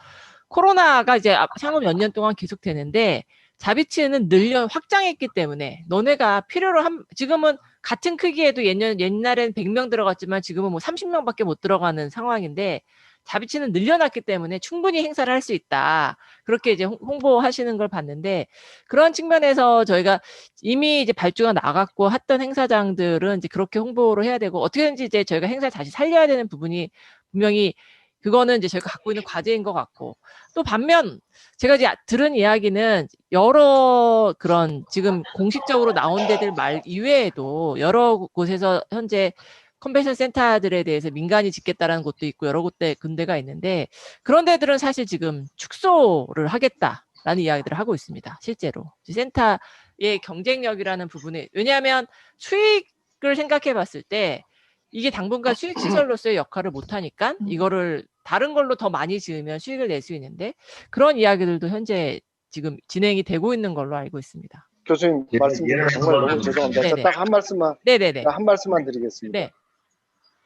코로나가 이제 향후 몇 년 동안 계속되는데 자비츠는 확장했기 때문에 너네가 필요로 지금은 같은 크기에도 옛날엔 100명 들어갔지만 지금은 뭐 30명밖에 못 들어가는 상황인데 자비츠는 늘려놨기 때문에 충분히 행사를 할 수 있다. 그렇게 이제 홍보하시는 걸 봤는데 그런 측면에서 저희가 이미 이제 발주가 나갔고 했던 행사장들은 이제 그렇게 홍보를 해야 되고 어떻게든지 이제 저희가 행사를 다시 살려야 되는 부분이 분명히 그거는 이제 저희가 갖고 있는 과제인 것 같고 또 반면 제가 이제 들은 이야기는 여러 그런 지금 공식적으로 나온 데들 말 이외에도 여러 곳에서 현재 컨벤션 센터들에 대해서 민간이 짓겠다라는 곳도 있고 여러 군데가 있는데 그런 데들은 사실 지금 축소를 하겠다라는 이야기들을 하고 있습니다. 실제로 센터의 경쟁력이라는 부분에 왜냐하면 수익을 생각해 봤을 때 이게 당분간 수익 시설로서의 역할을 못하니까 이거를 다른 걸로 더 많이 지으면 수익을 낼 수 있는데 그런 이야기들도 현재 지금 진행이 되고 있는 걸로 알고 있습니다. 교수님 말씀 듣고 정말 너무 죄송합니다. 네네. 딱 한 말씀만 네네네. 한 말씀만 드리겠습니다. 네.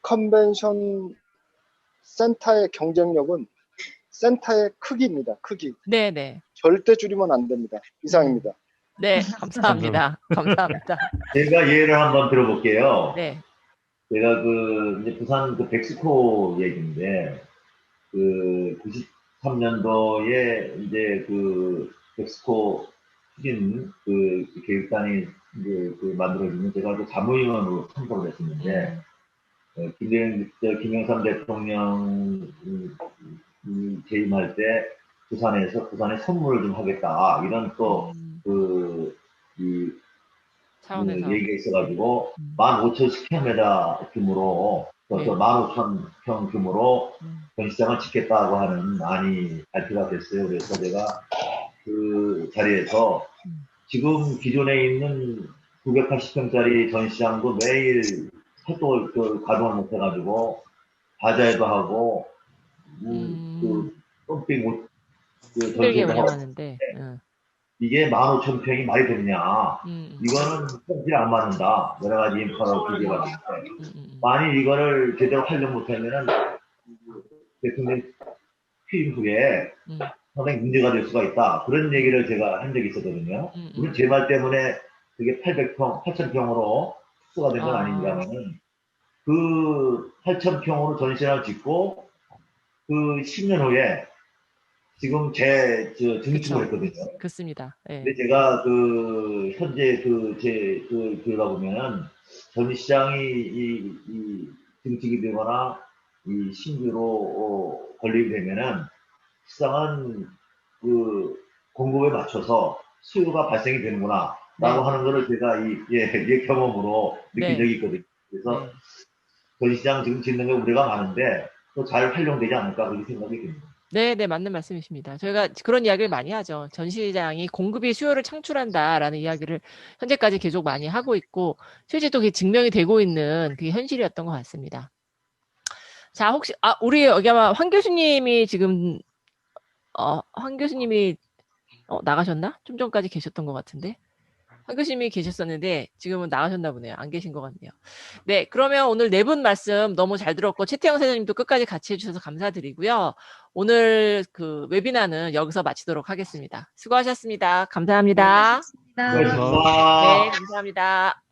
컨벤션 센터의 경쟁력은 센터의 크기입니다. 크기. 네네. 절대 줄이면 안 됩니다. 이상입니다. 네, 감사합니다. 감사합니다. 제가 예를 한번 들어볼게요. 네. 제가 이제 부산 백스코 얘기인데, 93년도에 이제 백스코 추진 계획단이 이제 만들어지는 제가 자문위원으로 참석을 했었는데, 김영삼 대통령 재임할 때 부산에 선물을 좀 하겠다. 이런 차원에서 얘기가 있어가지고 15,000스퀘어미터 규모로 네. 15,000평 규모로 전시장을 짓겠다고 하는 안이 발표가 됐어요. 그래서 제가 그 자리에서 지금 기존에 있는 980평짜리 전시장도 매일 활동을 가동을 못해가지고 바자회도 하고 펌핑 힘들게 전시회도 하고 운영하는데 이게 15,000평이 말이 되느냐. 이거는 품질이 안 맞는다. 여러 가지 인프라로 비교가 되는데 만일 이거를 제대로 활용 못하면은 대통령 취임 후에 상당히 문제가 될 수가 있다. 그런 얘기를 제가 한 적이 있었거든요. 물론 제 말 때문에 그게 8,000평으로 축소가 된 건 아닙니다만은 그 8,000평으로 전시장을 짓고 그 10년 후에 지금 증축을 했거든요. 그렇습니다. 네. 근데 제가 현재 들어가보면은 전시장이 증축이 되거나 이 신규로 건립이 되면은 시장은 공급에 맞춰서 수요가 발생이 되는구나 라고 하는 거를 제가 이 경험으로 느낀 적이 있거든요. 그래서 전시장 지금 짓는 게 우려가 많은데 또 잘 활용되지 않을까 그렇게 생각이 듭니다. 네, 맞는 말씀이십니다. 저희가 그런 이야기를 많이 하죠. 전시장이 공급이 수요를 창출한다라는 이야기를 현재까지 계속 많이 하고 있고 실제 또 그게 증명이 되고 있는 그게 현실이었던 것 같습니다. 자, 혹시 우리 여기 아마 황 교수님이 지금 나가셨나? 좀 전까지 계셨던 것 같은데. 황 교수님이 계셨었는데 지금은 나가셨나 보네요. 안 계신 것 같네요. 네, 그러면 오늘 네 분 말씀 너무 잘 들었고 최태영 선생님도 끝까지 같이 해주셔서 감사드리고요. 오늘 웨비나는 여기서 마치도록 하겠습니다. 수고하셨습니다. 감사합니다. 수고하셨습니다. 네, 감사합니다.